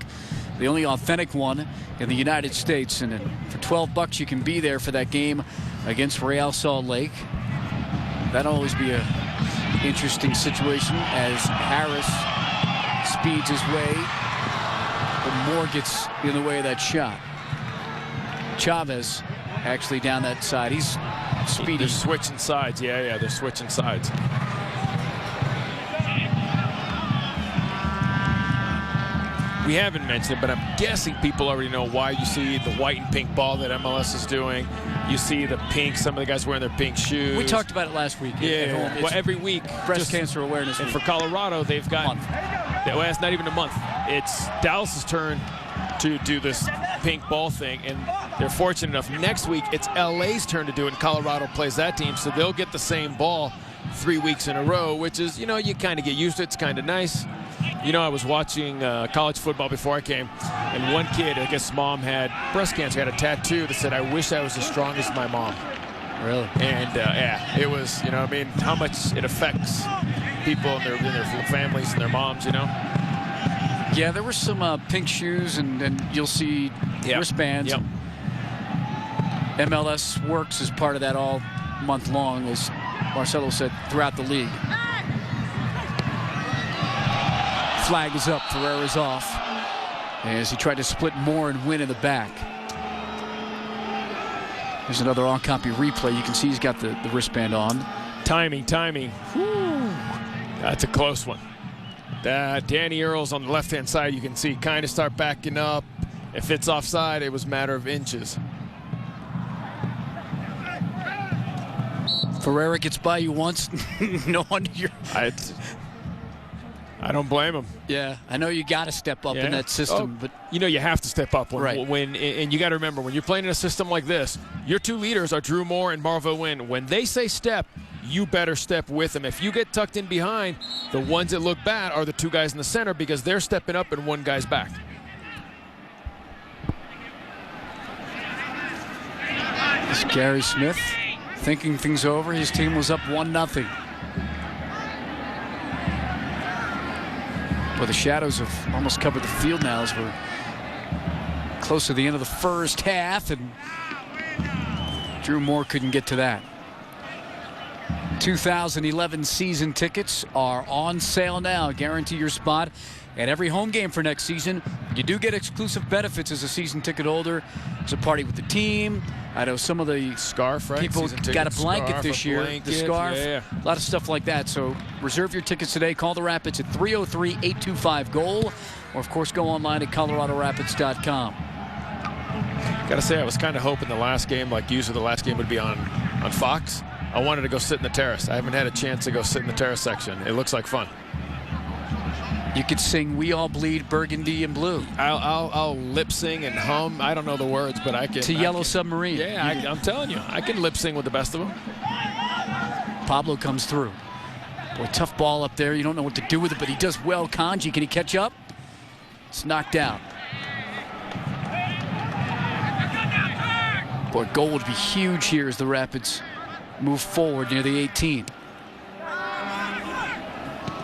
The only authentic one in the United States. And for $12 you can be there for that game against Real Salt Lake. That'll always be a interesting situation as Harris speeds his way, but Moore gets in the way of that shot. Chavez actually down that side. He's speedy. They're switching sides. Yeah, they're switching sides. We haven't mentioned it, but I'm guessing people already know why you see the white and pink ball that MLS is doing. You see the pink, some of the guys wearing their pink shoes. We talked about it last week. Yeah, well, every week. Breast cancer awareness And week. for Colorado, they've got, well, it's not even a month. It's Dallas's turn to do this pink ball thing, and they're fortunate enough. Next week, it's LA's turn to do it, and Colorado plays that team, so they'll get the same ball 3 weeks in a row, which is, you know, you kind of get used to it. It's kind of nice. You know, I was watching college football before I came, and one kid, I guess his mom had breast cancer, had a tattoo that said, "I wish I was as strong as my mom." Really? And, yeah, it was, you know, I mean, how much it affects people and their families and their moms, you know? Yeah, there were some pink shoes, and you'll see wristbands. Yep. MLS works as part of that all month long, as Marcelo said, throughout the league. Flag is up, Ferreira's off, as he tried to split Moore and Win in the back. There's another on-copy replay. You can see he's got the wristband on. Timing. Whew. That's a close one. Danny Earls on the left-hand side, you can see, kind of start backing up. If it's offside, it was a matter of inches. Ferreira gets by you once. No wonder you're... I don't blame him. Yeah, I know you got to step up in that system, but you know you have to step up right. And you got to remember, when you're playing in a system like this, your two leaders are Drew Moore and Marvell Wynn. When they say step, you better step with them. If you get tucked in behind, the ones that look bad are the two guys in the center because they're stepping up and one guy's back. It's Gary Smith thinking things over. His team was up 1-0. Well, the shadows have almost covered the field now as we're close to the end of the first half, and Drew Moore couldn't get to that. 2011 season tickets are on sale now. Guarantee your spot at every home game for next season. You do get exclusive benefits as a season ticket holder. There's a party with the team. I know some of the scarf, right? people got a blanket scarf, this year. Blanket, the scarf, yeah. A lot of stuff like that. So reserve your tickets today. Call the Rapids at 303-825-GOAL, or of course go online at coloradorapids.com. Gotta say, I was kind of hoping the last game, like usually the last game would be on Fox. I wanted to go sit in the terrace. I haven't had a chance to go sit in the terrace section. It looks like fun. You could sing "We All Bleed Burgundy and Blue" I'll lip sing and hum. I don't know the words, but I can. to Yellow Submarine. Yeah, I'm telling you, I can lip sing with the best of them. Pablo comes through. Boy, tough ball up there. You don't know what to do with it, but he does well. Kanji, can he catch up? It's knocked out. Boy, goal would be huge here as the Rapids move forward near the 18.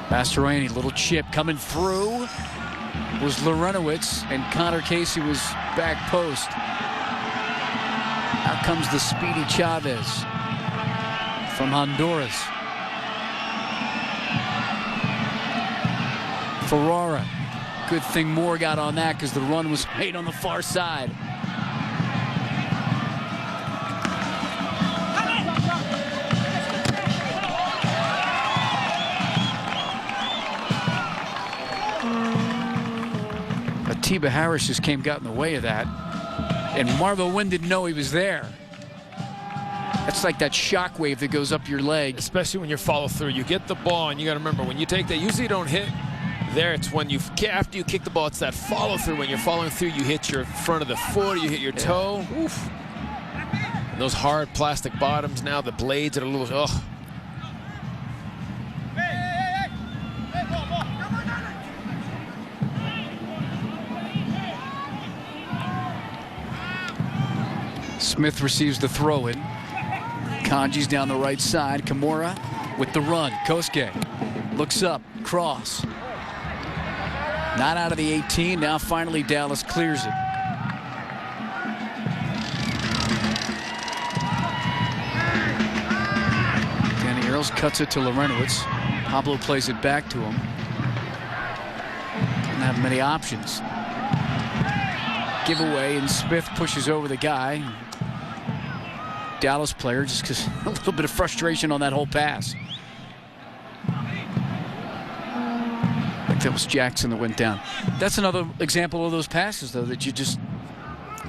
Mastroianni, little chip coming through was Larentowicz, and Connor Casey was back post. Out comes the speedy Chavez from Honduras. Ferrara. Good thing Moore got on that because the run was made on the far side. Atiba Harris just got in the way of that. And Marvo Wynn didn't know he was there. That's like that shock wave that goes up your leg. Especially when you follow through. You get the ball, and you got to remember, when you take that, usually you don't hit there. It's when after you kick the ball, it's that follow through. When you're following through, you hit your front of the foot, you hit your toe. Oof. And those hard plastic bottoms now, the blades are a little, ugh. Smith receives the throw-in. Kanji's down the right side. Kimura with the run. Kosuke looks up. Cross. Not out of the 18. Now finally Dallas clears it. Danny Earls cuts it to Larentowicz. Pablo plays it back to him. Doesn't have many options. Giveaway, and Smith pushes over the guy. Dallas player, just because a little bit of frustration on that whole pass. I think that was Jackson that went down. That's another example of those passes, though, that you just...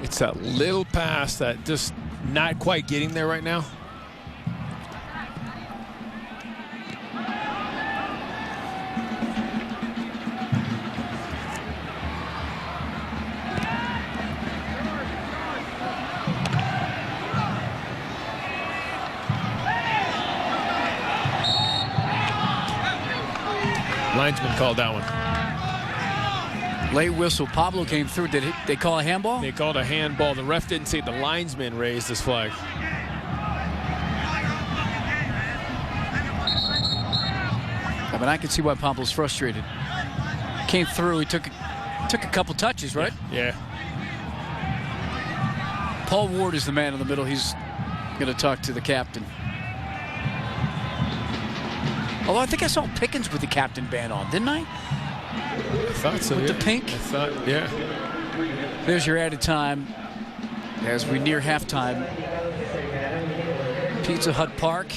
It's that little pass that just not quite getting there right now. Linesman called that one. Late whistle. Pablo came through. Did they call a handball? They called a handball. The ref didn't say. The linesman raised his flag. I mean, I can see why Pablo's frustrated. Came through. He took a couple touches, right? Yeah. Paul Ward is the man in the middle. He's going to talk to the captain. Although I think I saw Pickens with the captain band on, didn't I? I thought so. With yeah. the pink? I thought, yeah. There's your added time as we near halftime. Pizza Hut Park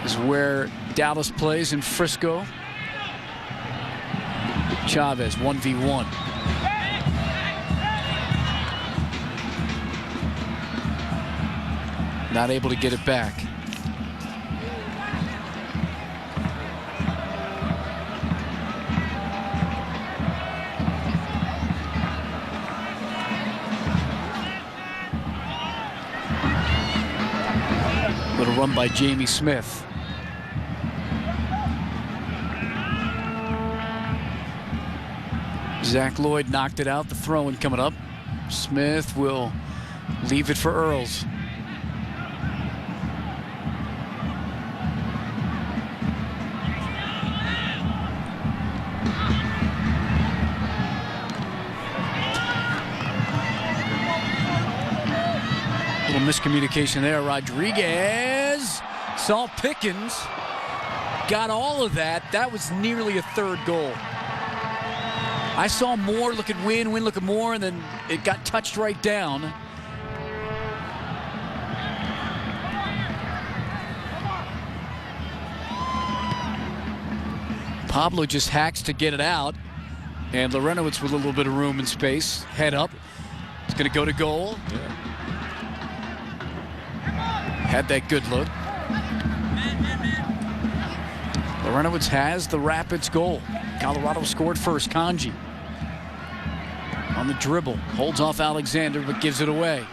is where Dallas plays in Frisco. Chavez 1v1. Not able to get it back. Little run by Jamie Smith. Zach Lloyd knocked it out. The throw-in coming up. Smith will leave it for Earls. Miscommunication there. Rodriguez saw Pickens, got all of that. That was nearly a third goal. I saw Moore look at Wynn look at Moore, and then it got touched right down. Pablo just hacks to get it out, and Larentowicz with a little bit of room and space. Head up. It's going to go to goal. Yeah. Had that good look. Lorenowitz has the Rapids goal. Colorado scored first. Kanji on the dribble. Holds off Alexander, but gives it away.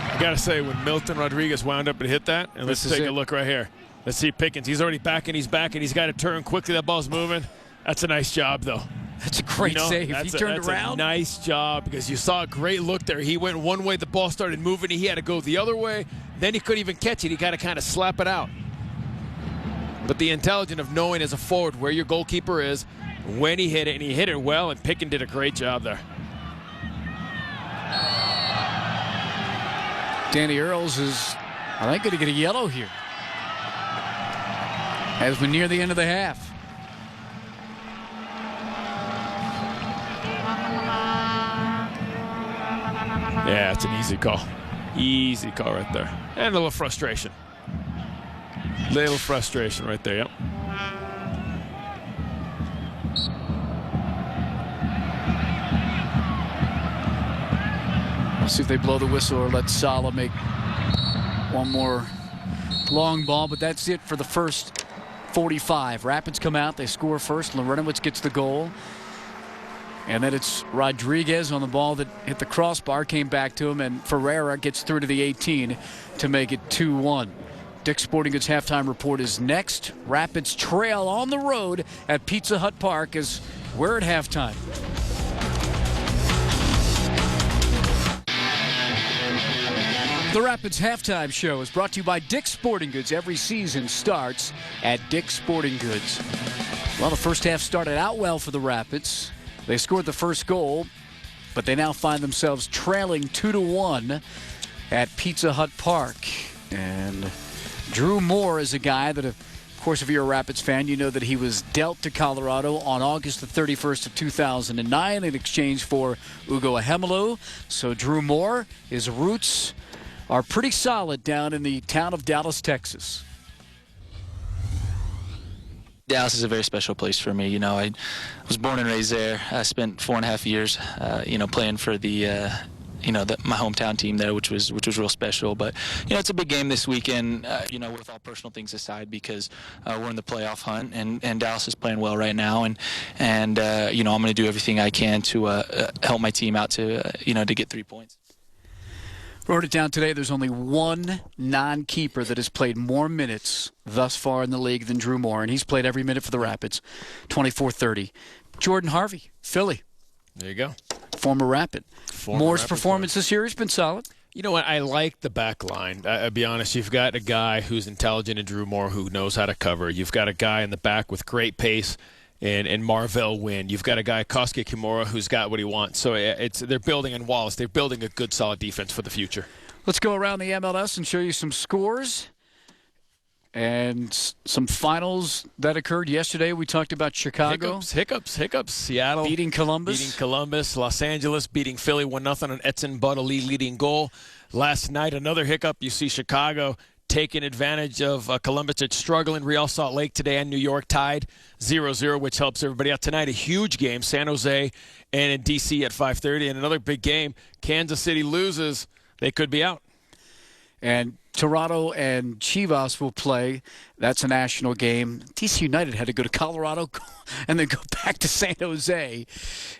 I got to say, when Milton Rodriguez wound up and hit that, and let's take a look right here. Let's see Pickens. He's already back, and he's got to turn quickly. That ball's moving. That's a nice job, though. That's a great save. He turned around. A nice job, because you saw a great look there. He went one way, the ball started moving. He had to go the other way. Then he couldn't even catch it. He got to kind of slap it out. But the intelligence of knowing as a forward where your goalkeeper is, when he hit it, and he hit it well, and Pickens did a great job there. Danny Earls is, I think, going to get a yellow here as we near the end of the half. Yeah, it's an easy call. Easy call right there. And a little frustration. Little frustration right there, yep. We'll see if they blow the whistle or let Sala make one more long ball, but that's it for the first 45. Rapids come out, they score first. Lorenowitz gets the goal. And then it's Rodriguez on the ball that hit the crossbar, came back to him, and Ferreira gets through to the 18 to make it 2-1. Dick's Sporting Goods halftime report is next. Rapids trail on the road at Pizza Hut Park as we're at halftime. The Rapids halftime show is brought to you by Dick's Sporting Goods. Every season starts at Dick's Sporting Goods. Well, the first half started out well for the Rapids. They scored the first goal, but they now find themselves trailing 2-1 at Pizza Hut Park. And Drew Moore is a guy that, of course, if you're a Rapids fan, you know that he was dealt to Colorado on August the 31st of 2009 in exchange for Ugo Ehemelu. So Drew Moore, his roots are pretty solid down in the town of Dallas, Texas. Dallas is a very special place for me. You know, I was born and raised there. I spent 4.5 years, playing for the my hometown team there, which was real special. But it's a big game this weekend. With all personal things aside, because we're in the playoff hunt, and Dallas is playing well right now, and I'm going to do everything I can to help my team out to get 3 points. Wrote it down today. There's only one non-keeper that has played more minutes thus far in the league than Drew Moore, and he's played every minute for the Rapids, 24-30. Jordan Harvey, Philly. There you go. Former Rapid. Moore's Rapid performance this year has been solid. You know what? I like the back line. I'll be honest. You've got a guy who's intelligent in Drew Moore who knows how to cover. You've got a guy in the back with great pace and Marvell Wynn. You've got a guy, Kosuke Kimura, who's got what he wants. So they're building in Wallace. They're building a good, solid defense for the future. Let's go around the MLS and show you some scores and some finals that occurred yesterday. We talked about Chicago. Hiccups. Seattle beating Columbus. Los Angeles beating Philly 1-0 on Edson Budali leading goal. Last night, another hiccup. You see Chicago taking advantage of Columbus. It's struggling. Real Salt Lake today and New York tied 0-0, which helps everybody out. Tonight, a huge game, San Jose and in D.C. at 5:30. And another big game, Kansas City loses. They could be out. And Toronto and Chivas will play. That's a national game. DC United had to go to Colorado and then go back to San Jose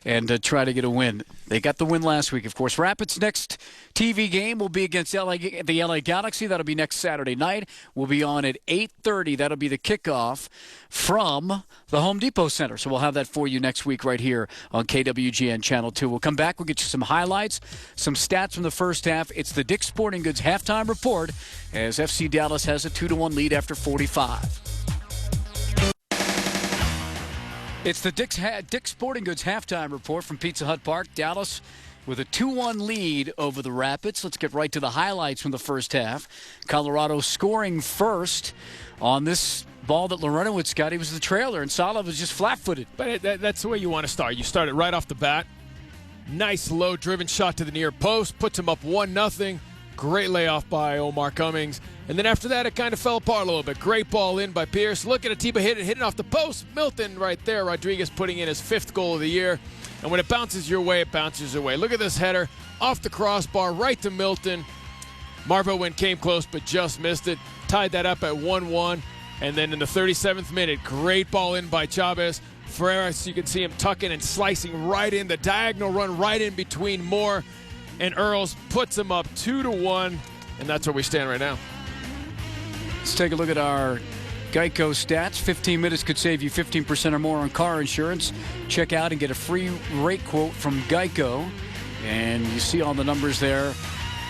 and try to get a win. They got the win last week, of course. Rapids' next TV game will be against the LA Galaxy. That'll be next Saturday night. We'll be on at 8:30. That'll be the kickoff from the Home Depot Center. So we'll have that for you next week right here on KWGN Channel 2. We'll come back. We'll get you some highlights, some stats from the first half. It's the Dick's Sporting Goods halftime report as FC Dallas has a 2-1 lead after 45. It's the Dick's Sporting Goods halftime report from Pizza Hut Park. Dallas with a 2-1 lead over the Rapids. Let's get right to the highlights from the first half. Colorado scoring first on this ball that Lorenowitz got. He was the trailer, and Sala was just flat-footed. But that's the way you want to start. You start it right off the bat. Nice low-driven shot to the near post. Puts him up 1-0. Great layoff by Omar Cummings. And then after that, it kind of fell apart a little bit. Great ball in by Pierce. Look at Atiba hitting off the post. Milton right there. Rodriguez putting in his 5th goal of the year. And when it bounces your way, it bounces your way. Look at this header off the crossbar, right to Milton. Marvell Wynn came close, but just missed it. Tied that up at 1-1. And then in the 37th minute, great ball in by Chavez. Ferreras, you can see him tucking and slicing right in. The diagonal run right in between Moore and Earls puts him up 2-1. And that's where we stand right now. Let's take a look at our Geico stats. 15 minutes could save you 15% or more on car insurance. Check out and get a free rate quote from Geico. And you see all the numbers there.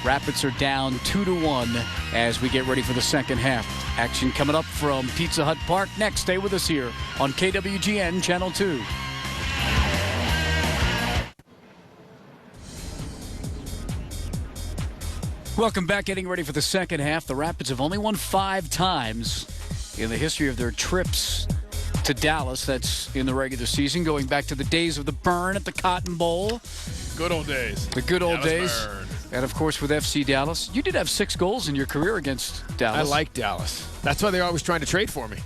Rapids are down 2-1 as we get ready for the second half. Action coming up from Pizza Hut Park next. Stay with us here on KWGN Channel 2. Welcome back. Getting ready for the second half. The Rapids have only won 5 times in the history of their trips to Dallas. That's in the regular season, going back to the days of the burn at the Cotton Bowl. Good old days. The good old Dallas days. Burn. And, of course, with FC Dallas. You did have 6 goals in your career against Dallas. I like Dallas. That's why they're always trying to trade for me.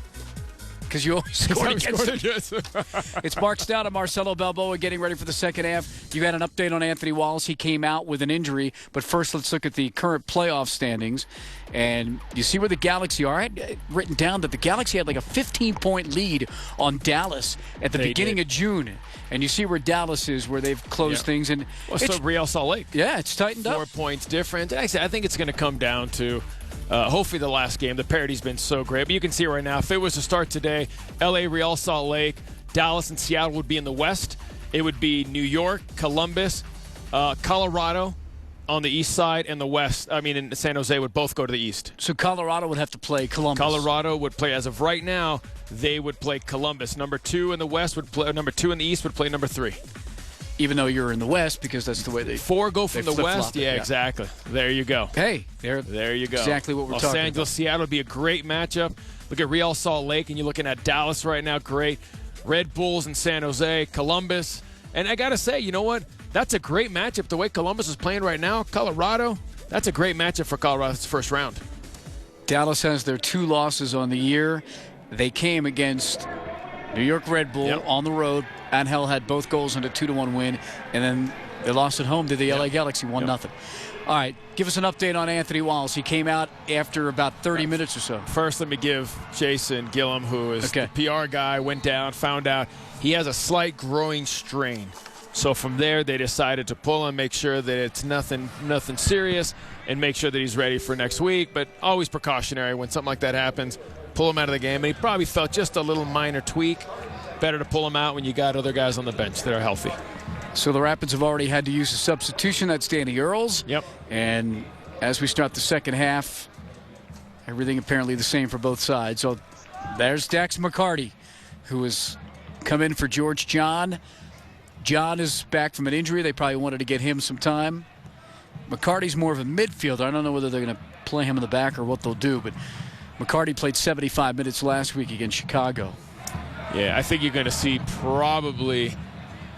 Because you always scored against them. It's Mark Stout and Marcelo Balboa getting ready for the second half. You had an update on Anthony Wallace. He came out with an injury. But first, let's look at the current playoff standings. And you see where the Galaxy are. I had written down that the Galaxy had like a 15-point lead on Dallas at the beginning of June. And you see where Dallas is, where they've closed things. And well, so Real Salt Lake. Yeah, it's tightened up. 4 points different. Actually, I think it's going to come down to hopefully the last game. The parity's been so great. But you can see right now, if it was to start today, LA, Real Salt Lake, Dallas, and Seattle would be in the West. It would be New York, Columbus, Colorado on the east side, and the West. I mean, in San Jose would both go to the east. So Colorado would have to play Columbus. Colorado would play, as of right now, they would play Columbus. Number 2 in the West would play, number 2 in the East would play number 3. Even though you're in the West, because that's the way they 4 go from the West. it, Yeah, exactly. There you go. Hey, there you go. Exactly what we're Los talking Angeles, Seattle would be a great matchup. Look at Real Salt Lake, and you're looking at Dallas right now. Great. Red Bulls in San Jose, Columbus. And I got to say, you know what? That's a great matchup. The way Columbus is playing right now, Colorado, that's a great matchup for Colorado's first round. Dallas has their 2 losses on the year. They came against New York Red Bull on the road. Angel had both goals in a 2-1 win. And then they lost at home to the LA Galaxy 1-0. All right, give us an update on Anthony Wallace. He came out after about 30 minutes or so. First, let me give Jason Gillum, who is the PR guy, went down, found out he has a slight groin strain. So from there, they decided to pull him, make sure that it's nothing serious, and make sure that he's ready for next week. But always precautionary when something like that happens. Pull him out of the game. And he probably felt just a little minor tweak. Better to pull him out when you got other guys on the bench that are healthy. So the Rapids have already had to use a substitution. That's Danny Earls. Yep. And as we start the second half, everything apparently the same for both sides. So there's Dax McCarty, who has come in for George John. John is back from an injury. They probably wanted to get him some time. McCarty's more of a midfielder. I don't know whether they're going to play him in the back or what they'll do, but McCarty played 75 minutes last week against Chicago. Yeah, I think you're going to see probably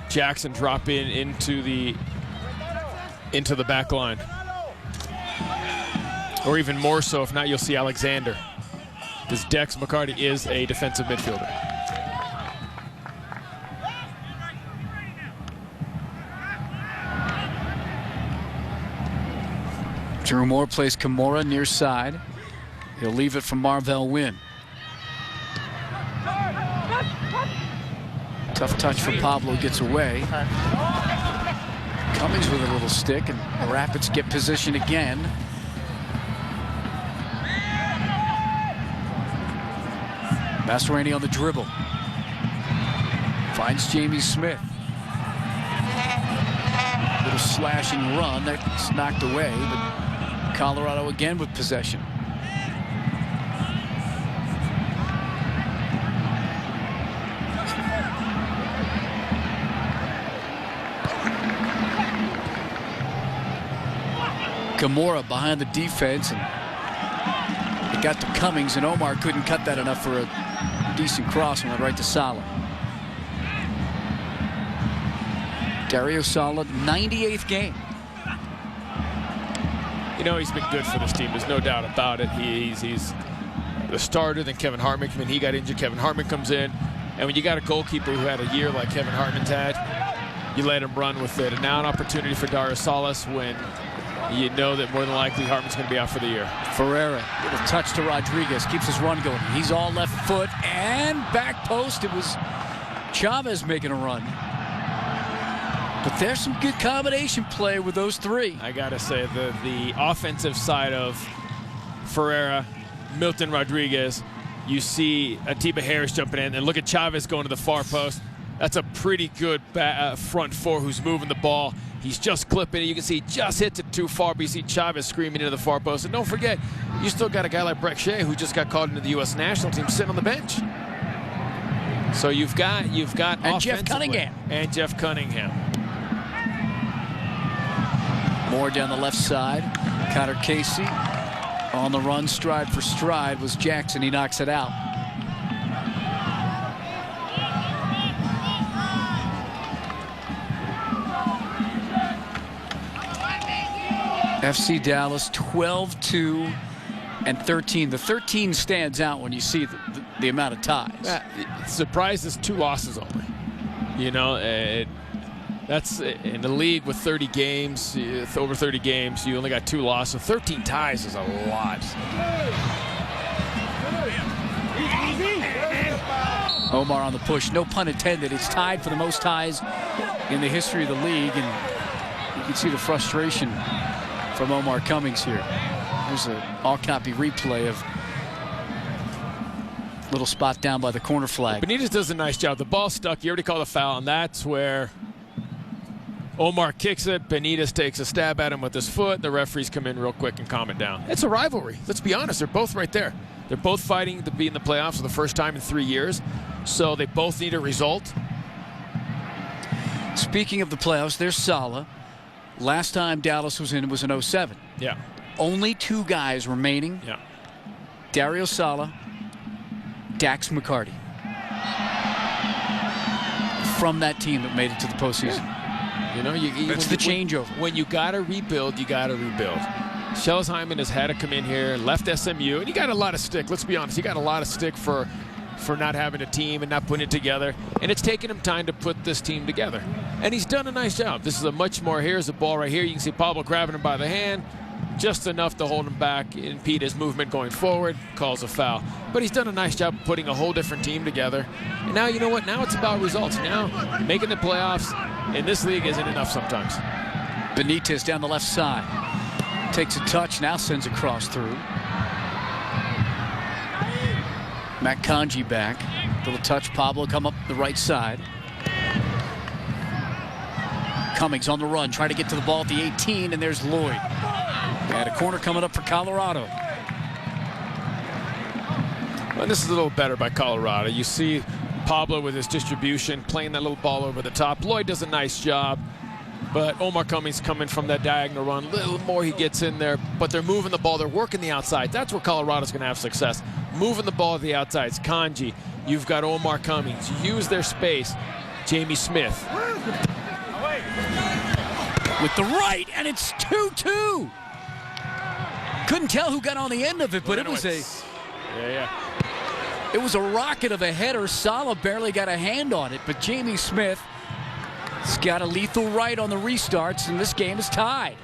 Jackson drop into the back line. Or even more so, if not, you'll see Alexander. Because Dex McCarty is a defensive midfielder. Drew Moore plays Kimura near side. He'll leave it from Marvell Wynn. Tough touch for Pablo, gets away. Cummings with a little stick, and the Rapids get position again. Mastroeni on the dribble. Finds Jamie Smith. Little slashing run that's knocked away, but Colorado again with possession. Kimura behind the defense, and it got to Cummings, and Omar couldn't cut that enough for a decent cross and went right to Sala. Dario Sala, 98th game. You know, he's been good for this team. There's no doubt about it. He's the starter. Then Kevin Hartman, when he got injured, Kevin Hartman comes in. And when you got a goalkeeper who had a year like Kevin Hartman's had, you let him run with it. And now an opportunity for Dario Salas when you know that more than likely Hartman's going to be out for the year. Ferreira with a touch to Rodriguez, keeps his run going. He's all left foot and back post. It was Chavez making a run. But there's some good combination play with those three. I got to say, the offensive side of Ferreira, Milton Rodriguez, you see Atiba Harris jumping in, and look at Chavez going to the far post. That's a pretty good front four who's moving the ball. He's just clipping it. You can see he just hits it too far, but you see Chavez screaming into the far post. And don't forget, you still got a guy like Brek Shea who just got called into the U.S. national team sitting on the bench. So you've got and Jeff Cunningham. And Jeff Cunningham. More down the left side. Connor Casey on the run, stride for stride, was Jackson. He knocks it out. FC Dallas 12-2 and 13. The 13 stands out when you see the amount of ties. Surprised is 2 losses only. You know, that's in the league with 30 games, over 30 games, you only got 2 losses. So 13 ties is a lot. Omar on the push, no pun intended. It's tied for the most ties in the history of the league, and you can see the frustration from Omar Cummings here. There's an all-copy replay of little spot down by the corner flag. Benitez does a nice job. The ball's stuck. You already called a foul, and that's where Omar kicks it. Benitez takes a stab at him with his foot. The referees come in real quick and calm it down. It's a rivalry. Let's be honest. They're both right there. They're both fighting to be in the playoffs for the first time in 3 years, so they both need a result. Speaking of the playoffs, there's Salah. Last time Dallas was in was in 07. Yeah. Only 2 guys remaining. Yeah. Dario Salah, Dax McCarty. From that team that made it to the postseason. Yeah. You know, that's the changeover. When you got to rebuild, you got to rebuild. Schelzheimer has had to come in here, left SMU, and he got a lot of stick. Let's be honest. He got a lot of stick for not having a team and not putting it together. And it's taken him time to put this team together. And he's done a nice job. This is a much more, here's the ball right here. You can see Pablo grabbing him by the hand. Just enough to hold him back, impede his movement going forward, calls a foul. But he's done a nice job putting a whole different team together. And now, you know what? Now it's about results. Now, making the playoffs in this league isn't enough sometimes. Benitez down the left side. Takes a touch, now sends a cross through. Matt Kanji back. Little touch, Pablo come up the right side. Cummings on the run, trying to get to the ball at the 18, and there's Lloyd. And a corner coming up for Colorado. Well, this is a little better by Colorado. You see Pablo with his distribution, playing that little ball over the top. Lloyd does a nice job, but Omar Cummings coming from that diagonal run. A little more he gets in there, but they're moving the ball. They're working the outside. That's where Colorado's going to have success. Moving the ball to the outsides. Kanji, you've got Omar Cummings. Use their space. Jamie Smith. With the right, and it's 2-2. Couldn't tell who got on the end of it, but it was a rocket of a header. Salah barely got a hand on it, but Jamie Smith has got a lethal right on the restarts, and this game is tied.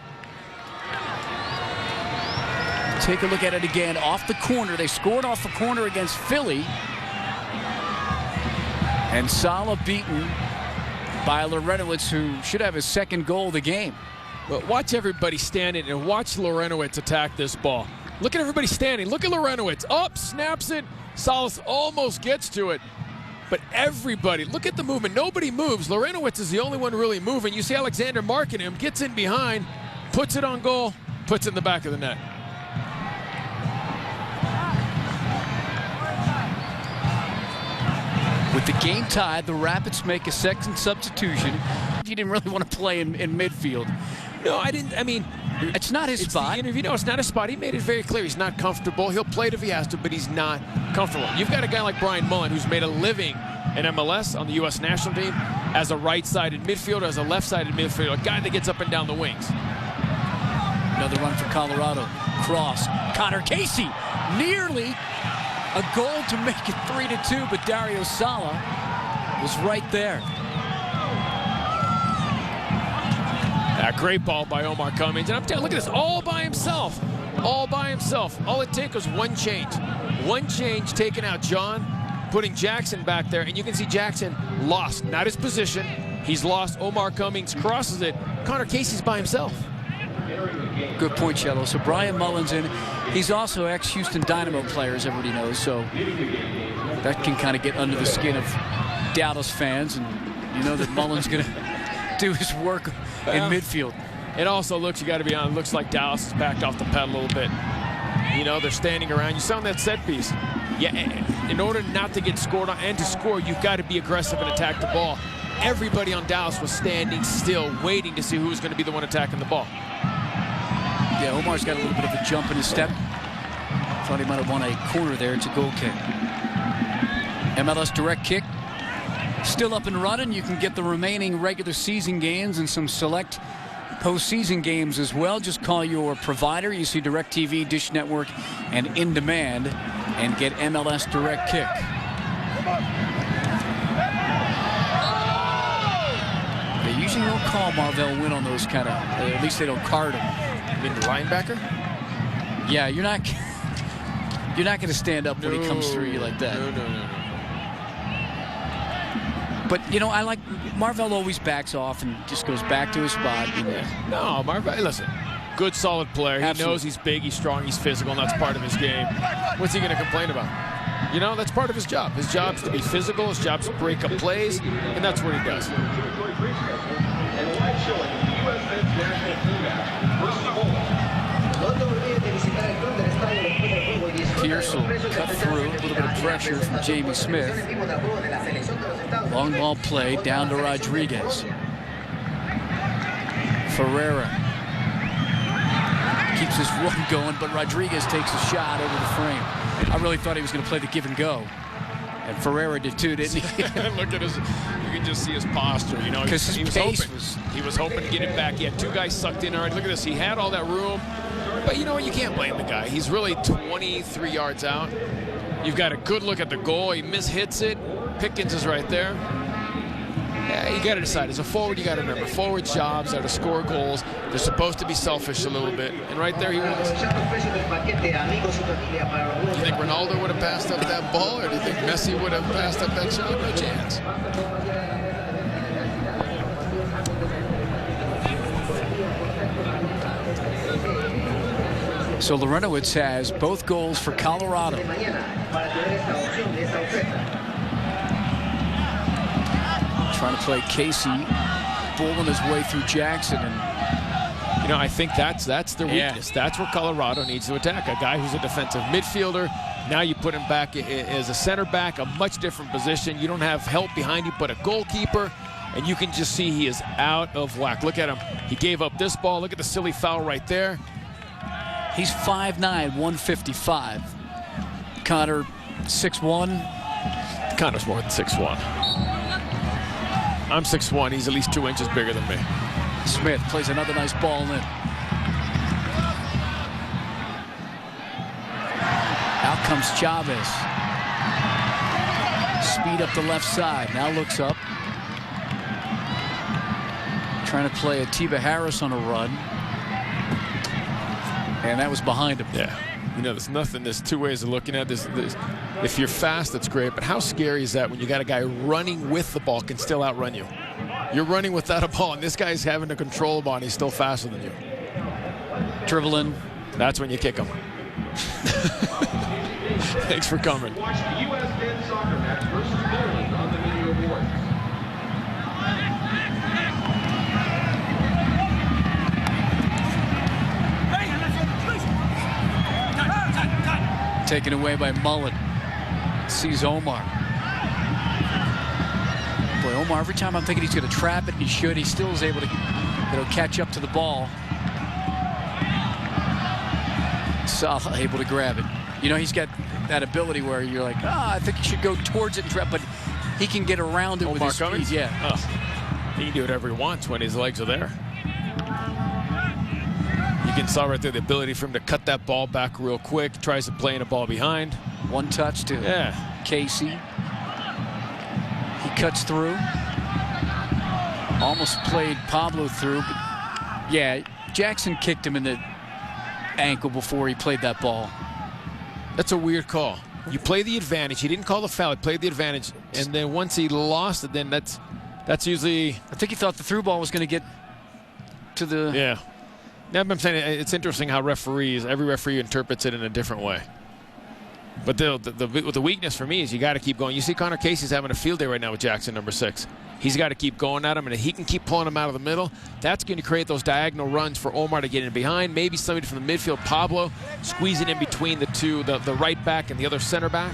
Take a look at it again. Off the corner. They scored off the corner against Philly. And Salah beaten by Lorenowitz, who should have his second goal of the game. But watch everybody standing and watch Lorenowitz attack this ball. Look at everybody standing. Look at Lorenowitz. Up, snaps it. Salas almost gets to it. But everybody, look at the movement. Nobody moves. Lorenowitz is the only one really moving. You see Alexander marking him, gets in behind, puts it on goal, puts it in the back of the net. With the game tied, the Rapids make a second substitution. He didn't really want to play in midfield. No, I didn't. I mean, it's not his spot. The interview. No, it's not his spot. He made it very clear. He's not comfortable. He'll play it if he has to, but he's not comfortable. You've got a guy like Brian Mullen who's made a living in MLS on the U.S. national team as a right-sided midfielder, as a left-sided midfielder, a guy that gets up and down the wings. Another run for Colorado. Cross. Connor Casey. Nearly a goal to make it 3-2, but Dario Salah was right there. Great ball by Omar Cummings. And I'm telling you, look at this, all by himself. All by himself. All it took was one change. One change, taking out John, putting Jackson back there, and you can see Jackson lost, not his position. He's lost. Omar Cummings crosses it. Connor Casey's by himself. Good point, Cello. So Brian Mullins in. He's also ex-Houston Dynamo player, as everybody knows, so that can kind of get under the skin of Dallas fans, and you know that Mullins going to do his work in midfield. It also looks, you got to be honest, looks like Dallas has backed off the pedal a little bit. You know, they're standing around. You saw on that set piece. Yeah, in order not to get scored on and to score, you've got to be aggressive and attack the ball. Everybody on Dallas was standing still, waiting to see who was going to be the one attacking the ball. Yeah, Omar's got a little bit of a jump in his step. Thought he might have won a corner there. It's a goal kick. MLS direct kick. Still up and running. You can get the remaining regular season games and some select postseason games as well. Just call your provider. You see DirecTV, Dish Network, and In Demand, and get MLS direct kick. They usually don't call Marvell Wynn on those kind of, at least they don't card him. You mean the linebacker? Yeah, you're not going to stand up when he comes through you like that. No. But, you know, I like Marvell always backs off and just goes back to his spot. You know. No, Marvell, listen, good, solid player. Absolutely. He knows he's big, he's strong, he's physical, and that's part of his game. What's he going to complain about? You know, that's part of his job. His job's to be physical, his job's to break up plays, and that's what he does. Pierce will cut through, a little bit of pressure from Jamie Smith. Long ball play down to Rodriguez. Ferreira keeps his run going, but Rodriguez takes a shot over the frame. I really thought he was going to play the give and go. And Ferreira did too, didn't he? Look at his, you can just see his posture, you know. Because his pace he was hoping to get it back. He had two guys sucked in already. Look at this, he had all that room. But you know what, you can't blame the guy. He's really 23 yards out. You've got a good look at the goal. He mishits it. Pickens is right there. Yeah, you got to decide. As a forward, you got to remember, forward jobs are to score goals. They're supposed to be selfish a little bit. And right there he was. You think Ronaldo would have passed up that ball, or do you think Messi would have passed up that shot? No chance. So Lorenowitz has both goals for Colorado. Trying to play Casey, bulling his way through Jackson. And you know, I think that's their weakness. That's where Colorado needs to attack. A guy who's a defensive midfielder. Now you put him back as a center back, a much different position. You don't have help behind you but a goalkeeper. And you can just see he is out of whack. Look at him. He gave up this ball. Look at the silly foul right there. He's 5'9", 155. Connor, 6'1". Connor's more than 6'1". I'm 6'1". He's at least 2 inches bigger than me. Smith plays another nice ball in. Out comes Chavez. Speed up the left side. Now looks up. Trying to play Atiba Harris on a run. And that was behind him. Yeah. You know, there's two ways of looking at this. If you're fast, that's great. But how scary is that when you got a guy running with the ball can still outrun you? You're running without a ball, and this guy's having to control the ball, and he's still faster than you. Dribbling. That's when you kick him. Thanks for coming. Watch the U.S. men's soccer match versus Maryland on the video board. Taken away by Mullen. Sees Omar. Boy, Omar, every time I'm thinking he's going to trap it, and he should, he still is able to catch up to the ball. Salah able to grab it. You know, he's got that ability where you're like, I think he should go towards it and trap, but he can get around it with his speed. Yeah. He can do whatever he wants when his legs are there. You can saw right there the ability for him to cut that ball back real quick. Tries to play in a ball behind. One touch to Casey. He cuts through. Almost played Pablo through, but Yeah, Jackson kicked him in the ankle before he played that ball. That's a weird call. You play the advantage. He didn't call the foul. He played the advantage. And then once he lost it, then that's usually... I think he thought the through ball was going to get to the... Yeah. Yeah, I'm saying it's interesting how every referee interprets it in a different way. But the weakness for me is you got to keep going. You see Connor Casey's having a field day right now with Jackson, number 6. He's got to keep going at him, and if he can keep pulling him out of the middle, that's going to create those diagonal runs for Omar to get in behind. Maybe somebody from the midfield, Pablo, squeezing in between the two, the right back and the other center back.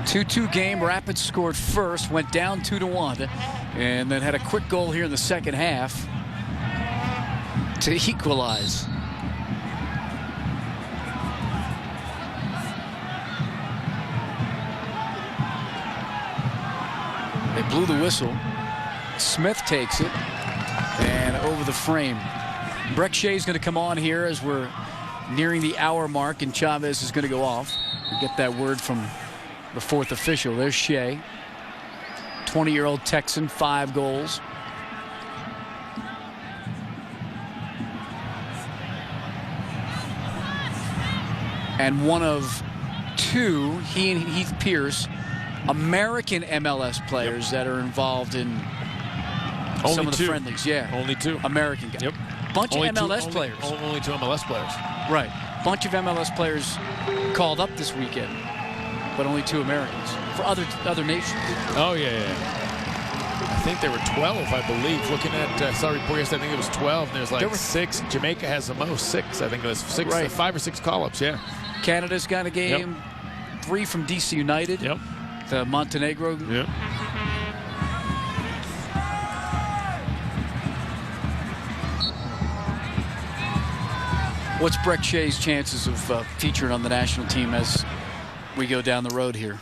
2-2 game. Rapids scored first, went down 2-1, and then had a quick goal here in the second half to equalize. They blew the whistle. Smith takes it and over the frame. Breck Shea's going to come on here as we're nearing the hour mark, and Chavez is going to go off. We get that word from the 4th official. There's Shea, 20-year-old Texan, 5 goals. And one of 2, he and Heath Pierce, American MLS players that are involved in some of the friendlies. Yeah, Only 2. American guys. Yep. Bunch Only of MLS two, players. Only 2 MLS players. Right. Bunch of MLS players called up this weekend, but only 2 Americans for other nations. Oh, yeah. I think there were 12, I believe. Looking at saw a report yesterday, I think it was 12, and there's like 6. Jamaica has the most, 6. I think it was 6, Right. 5 or 6 call-ups, yeah. Canada's got a game. 3 from DC United. Yep. The Montenegro. Yep. What's Breck Shea's chances of featuring on the national team as we go down the road here?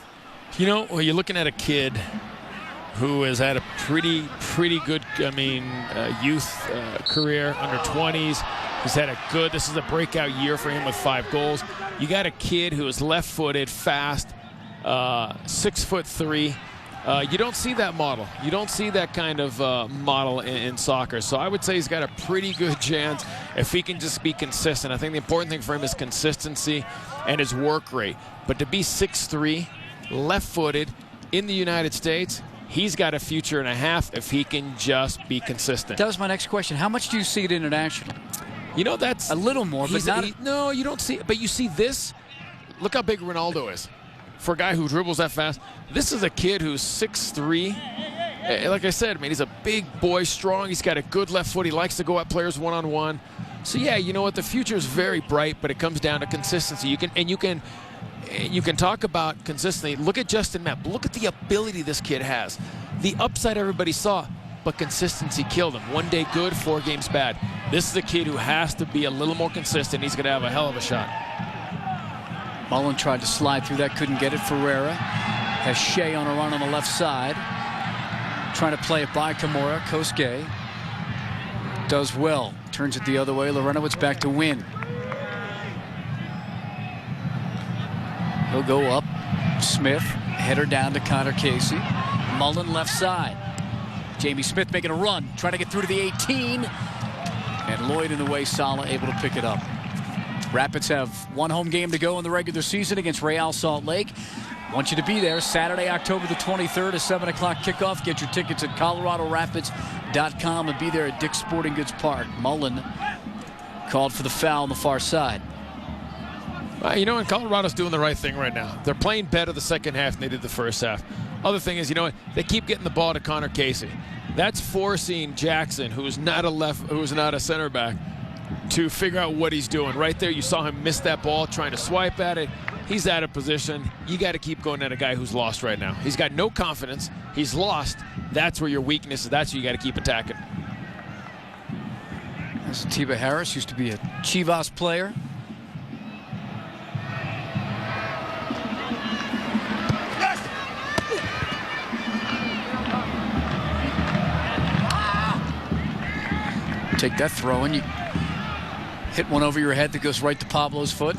You know, well, you're looking at a kid who has had a pretty good, youth career, under 20s. He's had this is a breakout year for him with 5 goals. You got a kid who is left-footed, fast, 6'3". You don't see that model. You don't see that kind of model in soccer. So I would say he's got a pretty good chance if he can just be consistent. I think the important thing for him is consistency and his work rate. But to be 6'3", left-footed in the United States, he's got a future and a half if he can just be consistent. That was my next question. How much do you see it international? You know, that's a little more, but not. No, you don't see it. But you see this. Look how big Ronaldo is. For a guy who dribbles that fast, this is a kid who's 6'3". Like I said, he's a big boy, strong. He's got a good left foot. He likes to go at players one-on-one. So yeah, you know what? The future is very bright, but it comes down to consistency. You can talk about consistency. Look at Justin Mapp. Look at the ability this kid has. The upside everybody saw, but consistency killed him. One day good, 4 games bad. This is a kid who has to be a little more consistent. He's going to have a hell of a shot. Mullen tried to slide through that, couldn't get it. Ferreira has Shea on a run on the left side. Trying to play it by Kimura. Kosuke does well. Turns it the other way. Lorenowitz back to win. He'll go up. Smith, header down to Connor Casey. Mullen left side. Jamie Smith making a run, trying to get through to the 18. And Lloyd in the way, Sala able to pick it up. Rapids have 1 home game to go in the regular season against Real Salt Lake. Want you to be there Saturday, October the 23rd, a 7 o'clock kickoff. Get your tickets at ColoradoRapids.com and be there at Dick's Sporting Goods Park. Mullen called for the foul on the far side. You know, and Colorado's doing the right thing right now. They're playing better the second half than they did the first half. Other thing is, you know what? They keep getting the ball to Connor Casey. That's forcing Jackson, who's not a center back, to figure out what he's doing. Right there, you saw him miss that ball, trying to swipe at it. He's out of position. You got to keep going at a guy who's lost right now. He's got no confidence. He's lost. That's where your weakness is. That's where you got to keep attacking. This is Tiba Harris, used to be a Chivas player. Take that throw and you hit one over your head that goes right to Pablo's foot.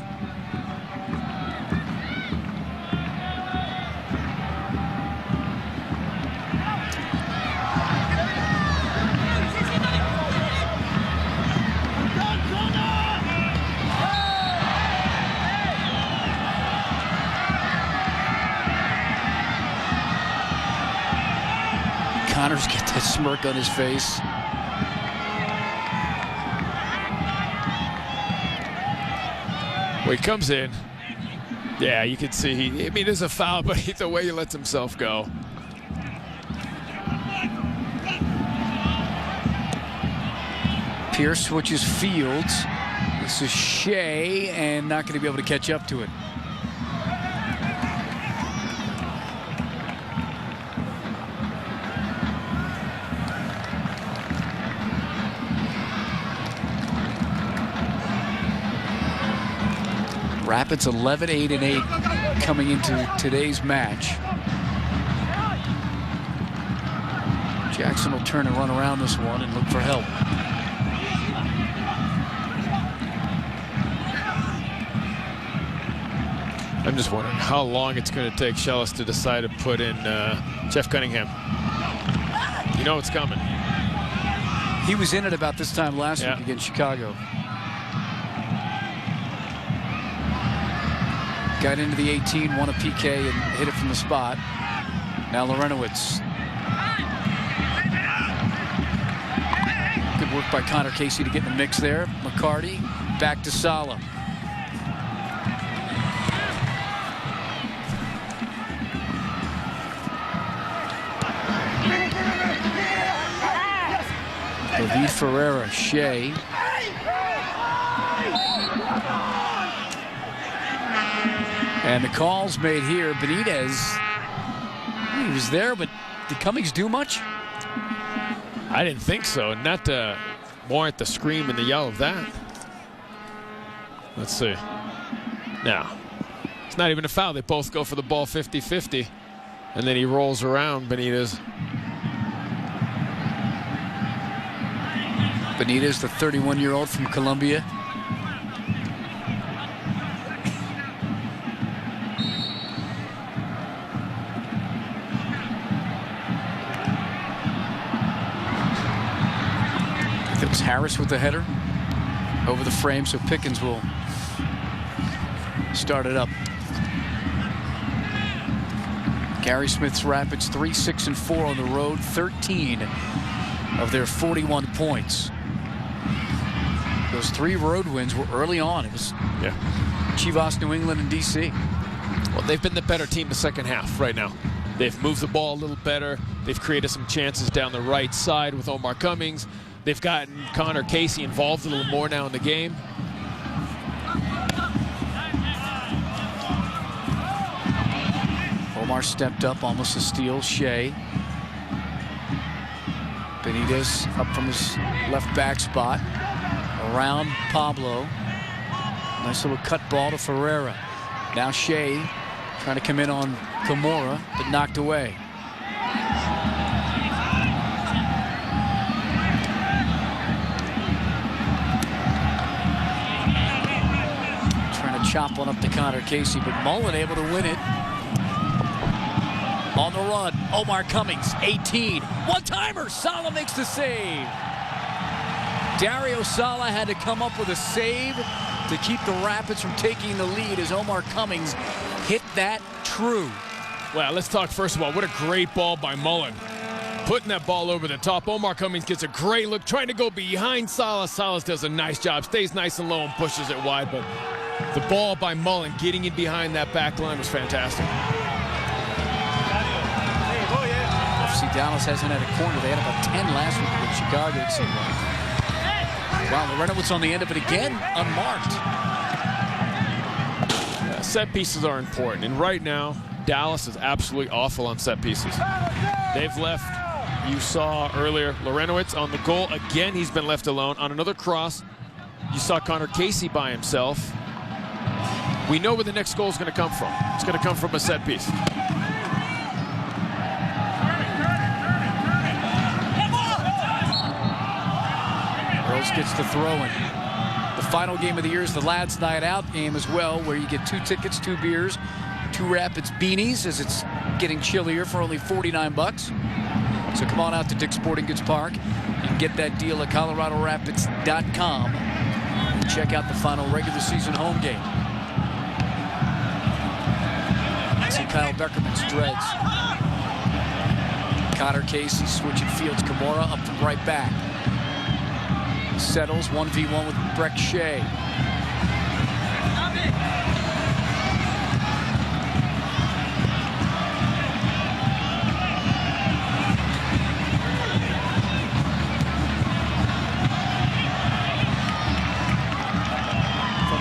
Connor's got that smirk on his face. Well, he comes in. Yeah, you can see. I mean, there's a foul, but the way he lets himself go. Pierce switches fields. This is Shea, and not going to be able to catch up to it. Rapids 11-8-8 coming into today's match. Jackson will turn and run around this one and look for help. I'm just wondering how long it's going to take Schellas to decide to put in Jeff Cunningham. You know it's coming. He was in it about this time last week against Chicago. Got into the 18, won a PK, and hit it from the spot. Now Lorenowitz. Good work by Connor Casey to get in the mix there. McCarty back to Sala. David Ferreira, Shea. And the call's made here. Benitez, he was there, but did Cummings do much? I didn't think so. Not to warrant the scream and the yell of that. Let's see. Now, it's not even a foul. They both go for the ball 50-50. And then he rolls around, Benitez. Benitez, the 31-year-old from Colombia. It was Harris with the header over the frame, so Pickens will start it up. Gary Smith's Rapids 3-6-4 on the road, 13 of their 41 points. Those 3 road wins were early on. It was Chivas, New England, and DC. Well, they've been the better team the second half right now. They've moved the ball a little better. They've created some chances down the right side with Omar Cummings. They've gotten Connor Casey involved a little more now in the game. Omar stepped up, almost a steal. Shea. Benitez up from his left back spot. Around Pablo. Nice little cut ball to Ferreira. Now Shea trying to come in on Kimura, but knocked away. Trying to chop one up to Connor Casey, but Mullen able to win it. On the run, Omar Cummings, 18. One-timer, Sala makes the save. Dario Sala had to come up with a save to keep the Rapids from taking the lead as Omar Cummings hit that true. Well, let's talk first of all, what a great ball by Mullen. Putting that ball over the top. Omar Cummings gets a great look, trying to go behind Salas. Salas does a nice job, stays nice and low and pushes it wide, but the ball by Mullen getting in behind that back line was fantastic. FC Dallas hasn't had a corner. They had about 10 last week with Chicago, it seemed like. Wow, Lorenowitz on the end of it again, unmarked. Set pieces are important, and right now, Dallas is absolutely awful on set pieces. They've left, you saw earlier, Lorenowitz on the goal. Again, he's been left alone. On another cross, you saw Connor Casey by himself. We know where the next goal is going to come from. It's going to come from a set piece. Earls gets the throw in. The final game of the year is the Lads Night Out game as well, where you get 2 tickets, 2 beers, 2 Rapids beanies as it's getting chillier for only $49. So come on out to Dick's Sporting Goods Park. You can get that deal at ColoradoRapids.com and check out the final regular season home game. See Kyle Beckerman's dreads. Connor Casey switching fields. Kimura up from right back. Settles 1v1 with Breck Shea.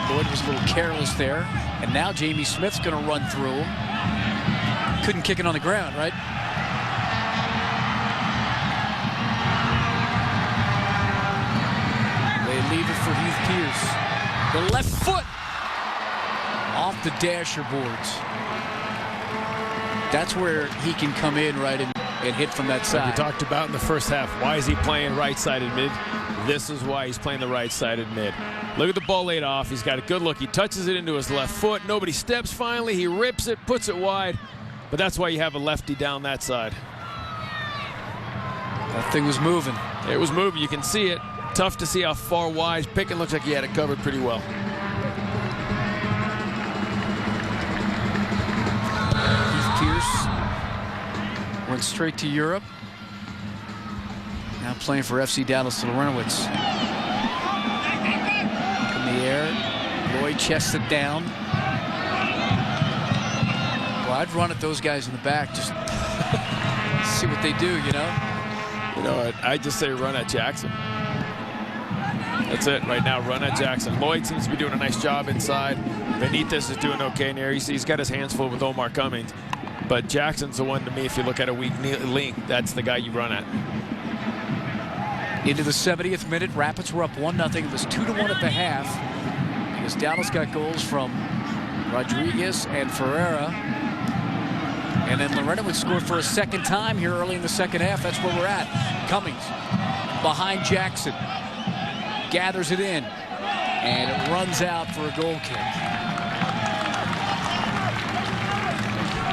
Lloyd was a little careless there. And now Jamie Smith's going to run through him. Couldn't kick it on the ground, right? They leave it for Heath Pierce. The left foot off the dasher boards. That's where he can come in, right, and hit from that side. Like we talked about in the first half. Why is he playing right-sided mid? This is why he's playing the right-sided mid. Look at the ball laid off. He's got a good look. He touches it into his left foot. Nobody steps finally. He rips it, puts it wide. But that's why you have a lefty down that side. That thing was moving. It was moving. You can see it. Tough to see how far wide. Pickett looks like he had it covered pretty well. Heath Pierce went straight to Europe. Now playing for FC Dallas Lorenowitz. In the air, Lloyd chests it down. Well, I'd run at those guys in the back, just see what they do, you know? You know, I just say run at Jackson. That's it right now, run at Jackson. Lloyd seems to be doing a nice job inside. Benitez is doing okay in there. He's got his hands full with Omar Cummings. But Jackson's the one to me, if you look at a weak link, that's the guy you run at. Into the 70th minute, Rapids were up 1-0. It was 2-1 at the half because Dallas got goals from Rodriguez and Ferreira. And then Loretta would score for a second time here early in the second half. That's where we're at. Cummings behind Jackson. Gathers it in. And it runs out for a goal kick.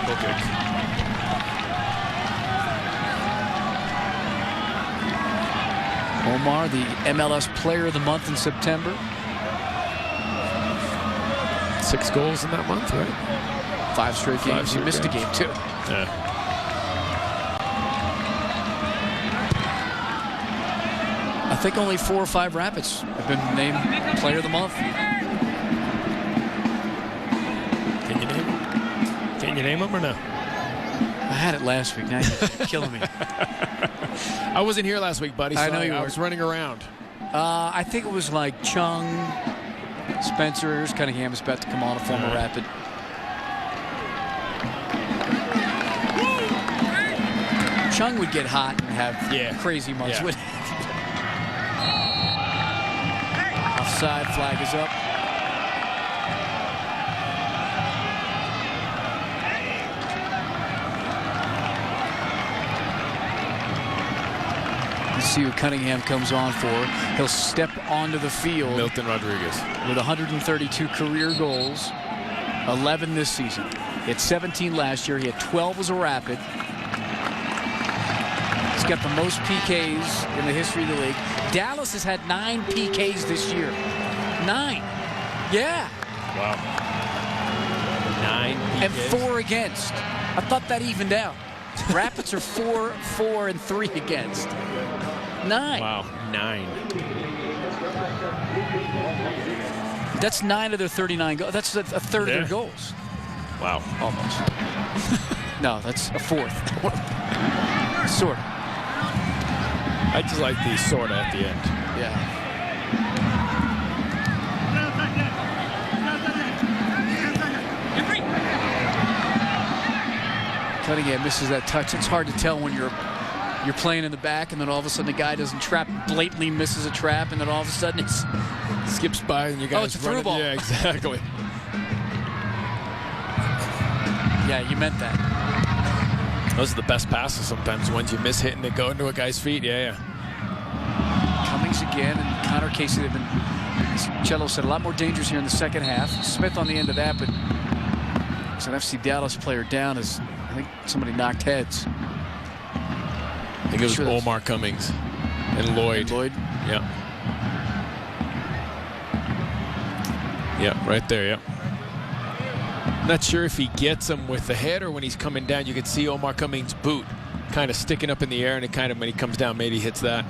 Goal kick. Omar, the MLS Player of the Month in September. 6 goals in that month, right? 5 straight games. He missed a game, too. Yeah. I think only 4 or 5 Rapids have been named Player of the Month. Can you name them? Can you name them or no? I had it last week. Now you're killing me. I wasn't here last week, buddy. So I know you I were. was running around. I think it was like Chung, Spencer, Cunningham is about to come on, a former Rapid. Chung would get hot and have crazy months. Yeah. Offside flag is up. Let's see who Cunningham comes on for. He'll step onto the field. Milton Rodriguez. With 132 career goals, 11 this season. He had 17 last year. He had 12 as a Rapid. He's got the most PKs in the history of the league. Dallas has had 9 PKs this year. 9. Yeah. Wow. 9 PKs. And 4 against. I thought that evened out. Rapids are 4, 4, and 3 against. 9. Wow. 9. That's 9 of their 39 goals. That's a third of their goals. Wow. Almost. No, that's a fourth. Sort of. I just like the sorta at the end. Yeah. Cunningham misses that touch. It's hard to tell when you're playing in the back and then all of a sudden the guy doesn't trap, blatantly misses a trap, and then all of a sudden it's skips by and you guys it's a through ball. Yeah, exactly. Yeah, you meant that. Those are the best passes sometimes, ones you miss hitting that go into a guy's feet. Yeah. Cummings again, and Connor Casey, they've been, as Cello said, a lot more dangerous here in the second half. Smith on the end of that, but it's an FC Dallas player down as I think somebody knocked heads. I think it was Omar Cummings and Lloyd. Yeah. Yeah, right there, yeah. Not sure if he gets him with the head or when he's coming down. You can see Omar Cummings' boot kind of sticking up in the air, and it kind of, when he comes down, maybe hits that.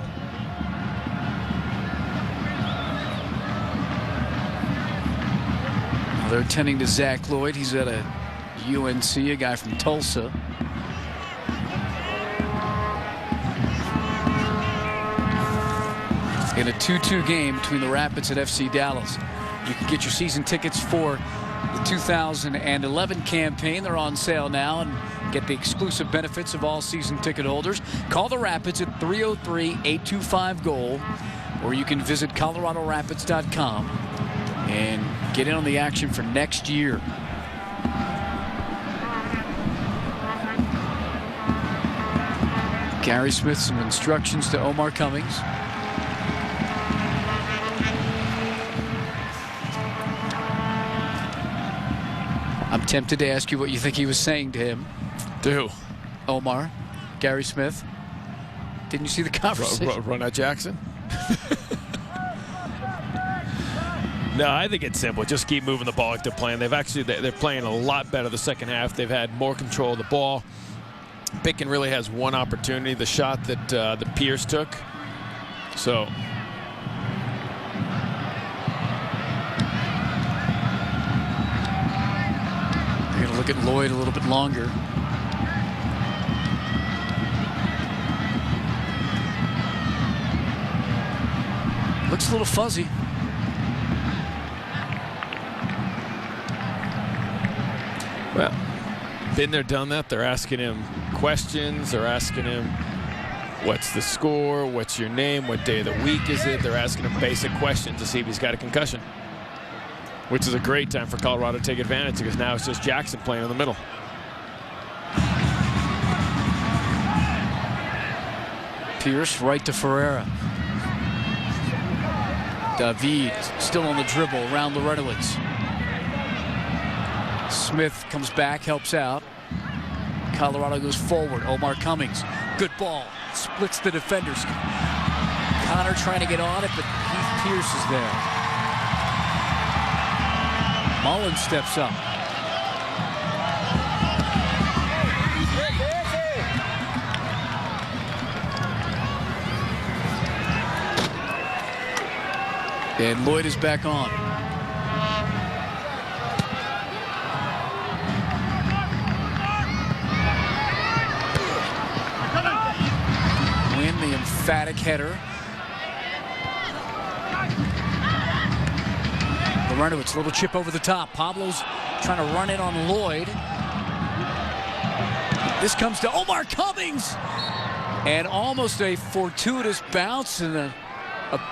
They're tending to Zach Lloyd. He's at a UNC, a guy from Tulsa. In a 2-2 game between the Rapids and FC Dallas. You can get your season tickets for the 2011 campaign. They're on sale now, and get the exclusive benefits of all season ticket holders. Call the Rapids at 303-825-GOAL, or you can visit coloradorapids.com and get in on the action for next year. Gary Smith, some instructions to Omar Cummings. I'm tempted to ask you what you think he was saying to him. To Omar, Gary Smith. Didn't you see the conversation? Run out Jackson? No, I think it's simple. Just keep moving the ball like they're playing. They're playing a lot better the second half. They've had more control of the ball. Picken really has one opportunity, the shot that the Pierce took. So You're going to look at Lloyd a little bit longer. Looks a little fuzzy. Well, been there, done that. They're asking him questions. They're asking him, what's the score? What's your name? What day of the week is it? They're asking him basic questions to see if he's got a concussion, which is a great time for Colorado to take advantage, because now it's just Jackson playing in the middle. Pierce right to Ferreira. David still on the dribble around Larentowicz. Smith comes back, helps out. Colorado goes forward. Omar Cummings, good ball, splits the defenders. Connor trying to get on it, but Heath Pierce is there. Mullen steps up. And Lloyd is back on. Win the emphatic header. Larentowicz, little chip over the top. Pablo's trying to run in on Lloyd. This comes to Omar Cummings. And almost a fortuitous bounce and a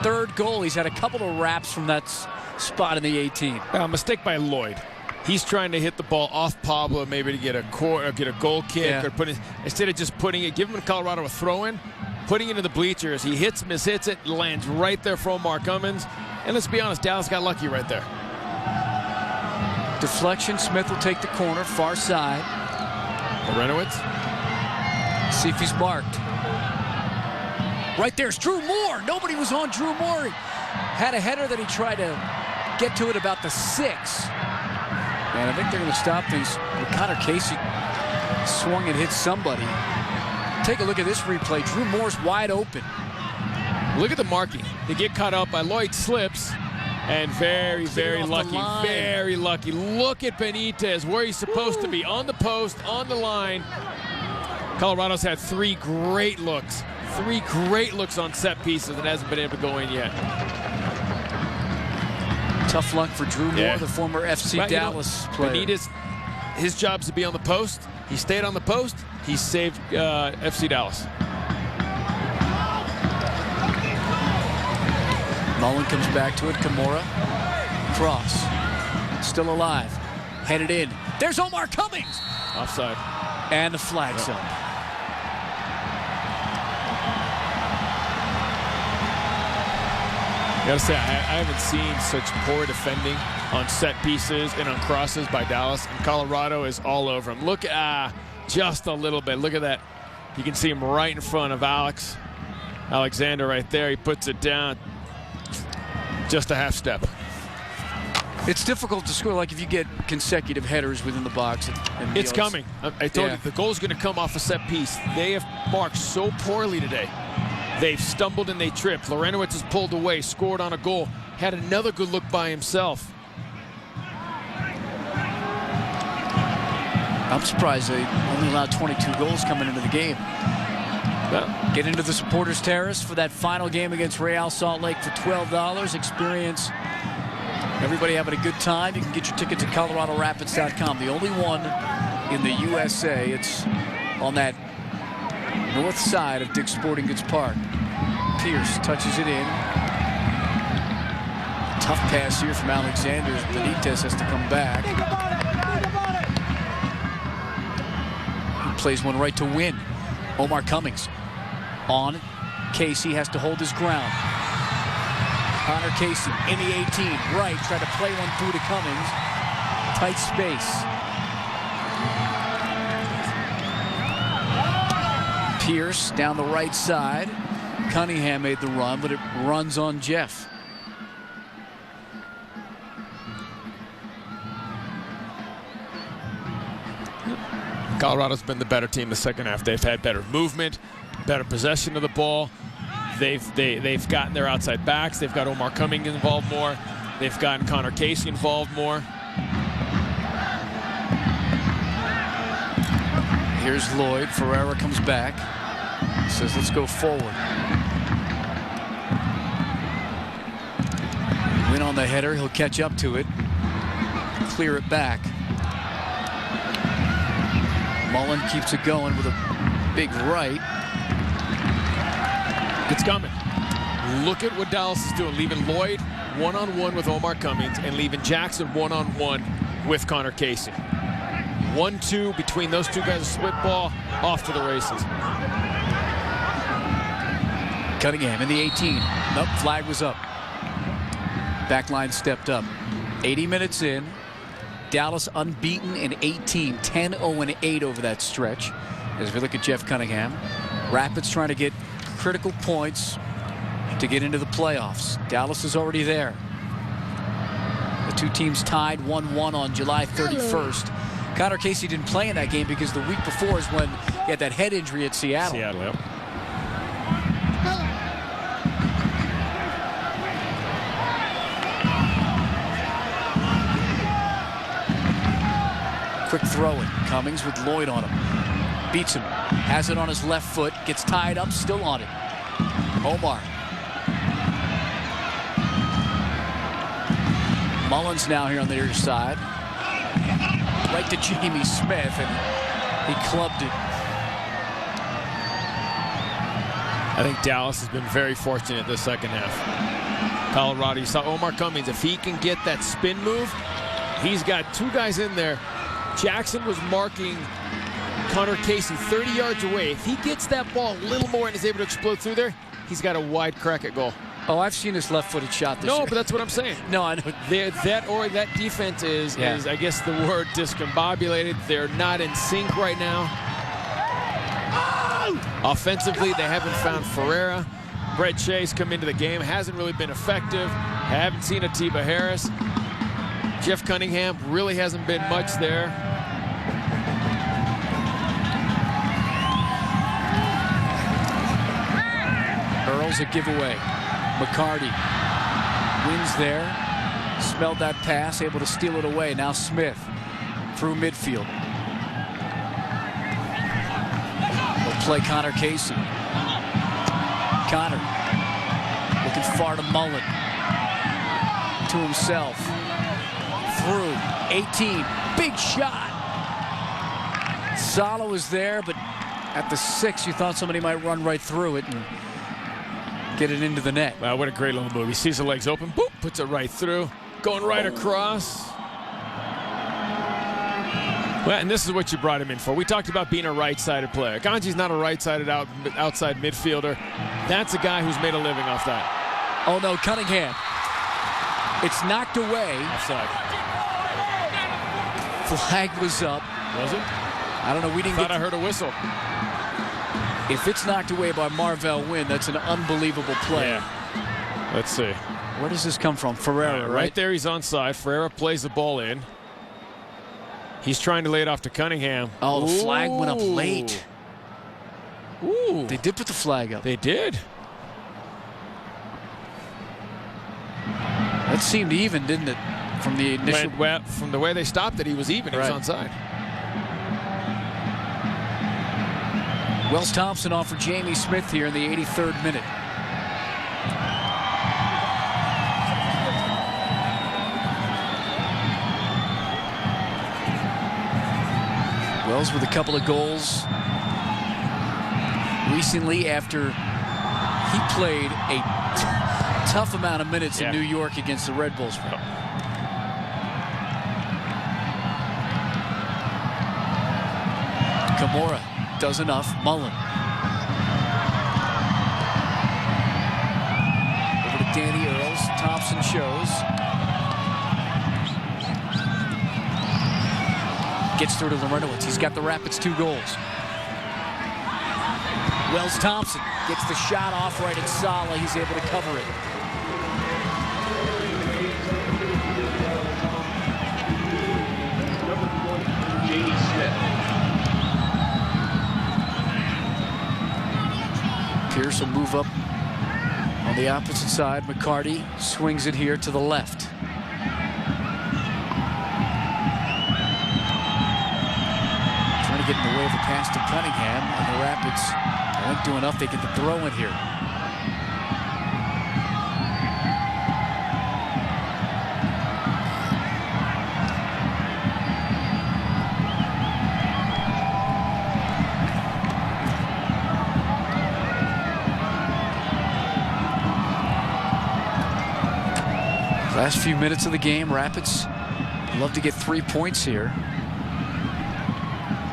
third goal. He's had a couple of wraps from that spot in the 18. Mistake by Lloyd. He's trying to hit the ball off Pablo, maybe to get a goal kick, or put it, instead of just putting it, giving Colorado a throw-in, putting it in the bleachers. He hits, mishits it, lands right there for Omar Cummings. And let's be honest, Dallas got lucky right there. Deflection. Smith will take the corner, far side. Larentowicz. See if he's marked. Right there's Drew Moore. Nobody was on Drew Moore. He had a header that he tried to get to it about the 6. And I think they're going to stop things. Connor Casey swung and hit somebody. Take a look at this replay. Drew Moore's wide open. Look at the marking. They get caught up by Lloyd, slips, and very, very lucky. Very lucky. Look at Benitez, where he's supposed to be, on the post, on the line. Colorado's had 3 great looks. 3 great looks on set pieces that hasn't been able to go in yet. Tough luck for Drew Moore, the former FC Dallas player. Benitez, his job's to be on the post. He stayed on the post. He saved FC Dallas. Mullen comes back to it. Kimura. Cross. Still alive. Headed in. There's Omar Cummings. Offside. And the flag's up. I gotta say, I haven't seen such poor defending on set pieces and on crosses by Dallas, and Colorado is all over him. Look, just a little bit. Look at that. You can see him right in front of Alexander right there. He puts it down. Just a half step. It's difficult to score, like if you get consecutive headers within the box. And It's coming. I told you, the goal's going to come off a set piece. They have marked so poorly today. They've stumbled and they tripped. Lorenowitz has pulled away, scored on a goal, had another good look by himself. I'm surprised they only allowed 22 goals coming into the game. Get into the supporters terrace for that final game against Real Salt Lake for $12. Experience everybody having a good time. You can get your tickets at ColoradoRapids.com. The only one in the USA. It's on that north side of Dick's Sporting Goods Park. Pierce touches it in. Tough pass here from Alexander. Benitez has to come back. He plays one right to win. Omar Cummings on. Casey has to hold his ground. Connor Casey in the 18, right, tried to play one through to Cummings. Tight space. Pierce down the right side. Cunningham made the run, but it runs on Jeff. Colorado's been the better team the second half. They've had better movement, better possession of the ball. They've gotten their outside backs. They've got Omar Cummings involved more. They've gotten Connor Casey involved more. Here's Lloyd. Ferreira comes back. Says, let's go forward. Win on the header. He'll catch up to it. Clear it back. Mullen keeps it going with a big right. It's coming. Look at what Dallas is doing, leaving Lloyd one-on-one with Omar Cummings and leaving Jackson one-on-one with Connor Casey. 1-2 between those two guys, a split ball, off to the races. Cunningham in the 18. Nope, flag was up. Backline stepped up. 80 minutes in. Dallas unbeaten in 18, 10-0-8 over that stretch. As we look at Jeff Cunningham, Rapids trying to get critical points to get into the playoffs. Dallas is already there. The two teams tied 1-1 on July 31st. Connor Casey didn't play in that game because the week before is when he had that head injury at Seattle. Seattle, yep. Quick throw in. Cummings with Lloyd on him. Beats him. Has it on his left foot. Gets tied up. Still on it. Omar. Mullins now here on the near side. Right to Jamie Smith, and he clubbed it. I think Dallas has been very fortunate this second half. Colorado, you saw Omar Cummings. If he can get that spin move, he's got two guys in there. Jackson was marking Connor Casey 30 yards away. If he gets that ball a little more and is able to explode through there, he's got a wide crack at goal. Oh, I've seen this left-footed shot this year. No, but that's what I'm saying. No, I know. That defense is, I guess the word, discombobulated. They're not in sync right now. Offensively, they haven't found Ferreira. Brett Chase come into the game, hasn't really been effective. I haven't seen Atiba Harris. Jeff Cunningham really hasn't been much there. Earl's a giveaway. McCarty wins there. Smelled that pass, able to steal it away. Now Smith through midfield. Will play Connor Casey. Connor looking far to Mullen. To himself. Through 18. Big shot. Salo is there, but at the 6, you thought somebody might run right through it and get it into the net. Wow, what a great little move. He sees the legs open, boop, puts it right through. Going right across. Well, and this is what you brought him in for. We talked about being a right-sided player. Ganji's not a right-sided outside midfielder. That's a guy who's made a living off that. Oh, no, Cunningham. It's knocked away. Offside. Flag was up. Was it? I don't know. We didn't Thought I heard a whistle. If it's knocked away by Marvell Wynn, that's an unbelievable play. Yeah. Let's see. Where does this come from? Ferreira, Right there, he's onside. Ferreira plays the ball in. He's trying to lay it off to Cunningham. Oh, the flag went up Ooh. late. Ooh. They did put the flag up. They did. That seemed even, didn't it? From the initial. Well, from the way they stopped it, he was even. He was Right. onside. Wells Thompson off for Jamie Smith here in the 83rd minute. Wells with a couple of goals recently after he played a tough amount of minutes in New York against the Red Bulls. Camorra does enough. Mullen. Over to Danny Earls. Thompson shows. Gets through to Larentowicz. He's got the Rapids 2 goals. Wells Thompson gets the shot off right at Sala. He's able to cover it. Jamie Smith. Pierce will move up on the opposite side. McCarty swings it here to the left. Trying to get in the way of a pass to Cunningham, and the Rapids won't do enough. They get the throw in here. Last few minutes of the game, Rapids love to get 3 points here.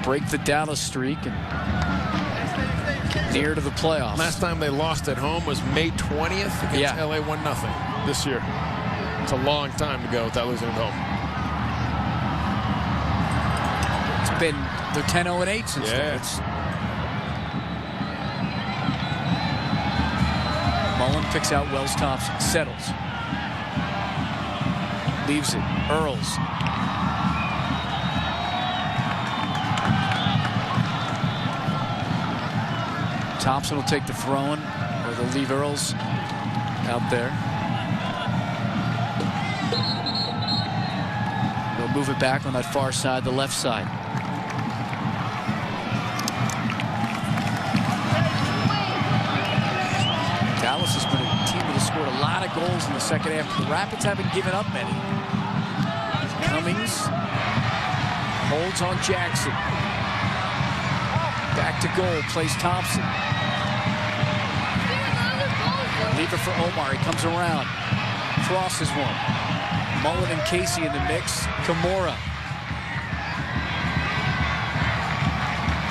Break the Dallas streak and near to the playoffs. Last time they lost at home was May 20th against LA 1-0 this year. It's a long time ago without losing at home. It's been, they're 10-0-8 since then. Mullen picks out Wells Thompson, settles. Leaves it. Earls. Thompson will take the throw-in, or they'll leave Earls out there. They'll move it back on that far side, the left side. Dallas has been a team that has scored a lot of goals in the second half. The Rapids haven't given up many. Cummings holds on Jackson. Back to goal, plays Thompson. Leave it for Omar, he comes around. Crosses one. Mullen and Casey in the mix. Camorra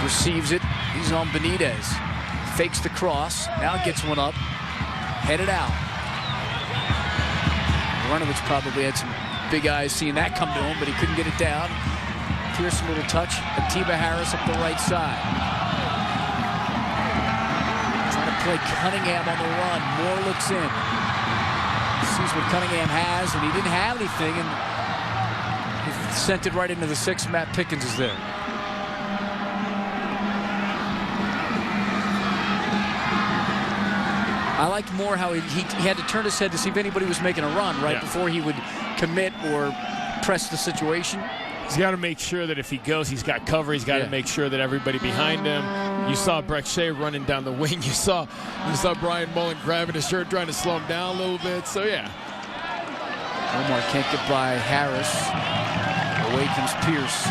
receives it. He's on Benitez. Fakes the cross. Now gets one up. Headed out. Larentowicz probably had some big eyes seeing that come to him, but he couldn't get it down. Pearson with a touch. Atiba Harris up the right side. Trying to play Cunningham on the run. Moore looks in. Sees what Cunningham has, and he didn't have anything, and he sent it right into the six. Matt Pickens is there. I liked more how he had to turn his head to see if anybody was making a run before he would commit or press the situation. He's got to make sure that if he goes, he's got cover. He's got to make sure that everybody behind him. You saw Breck Shea running down the wing. You saw Brian Mullen grabbing his shirt, trying to slow him down a little bit. So, yeah. Omar can't get by Harris. Away comes Pierce.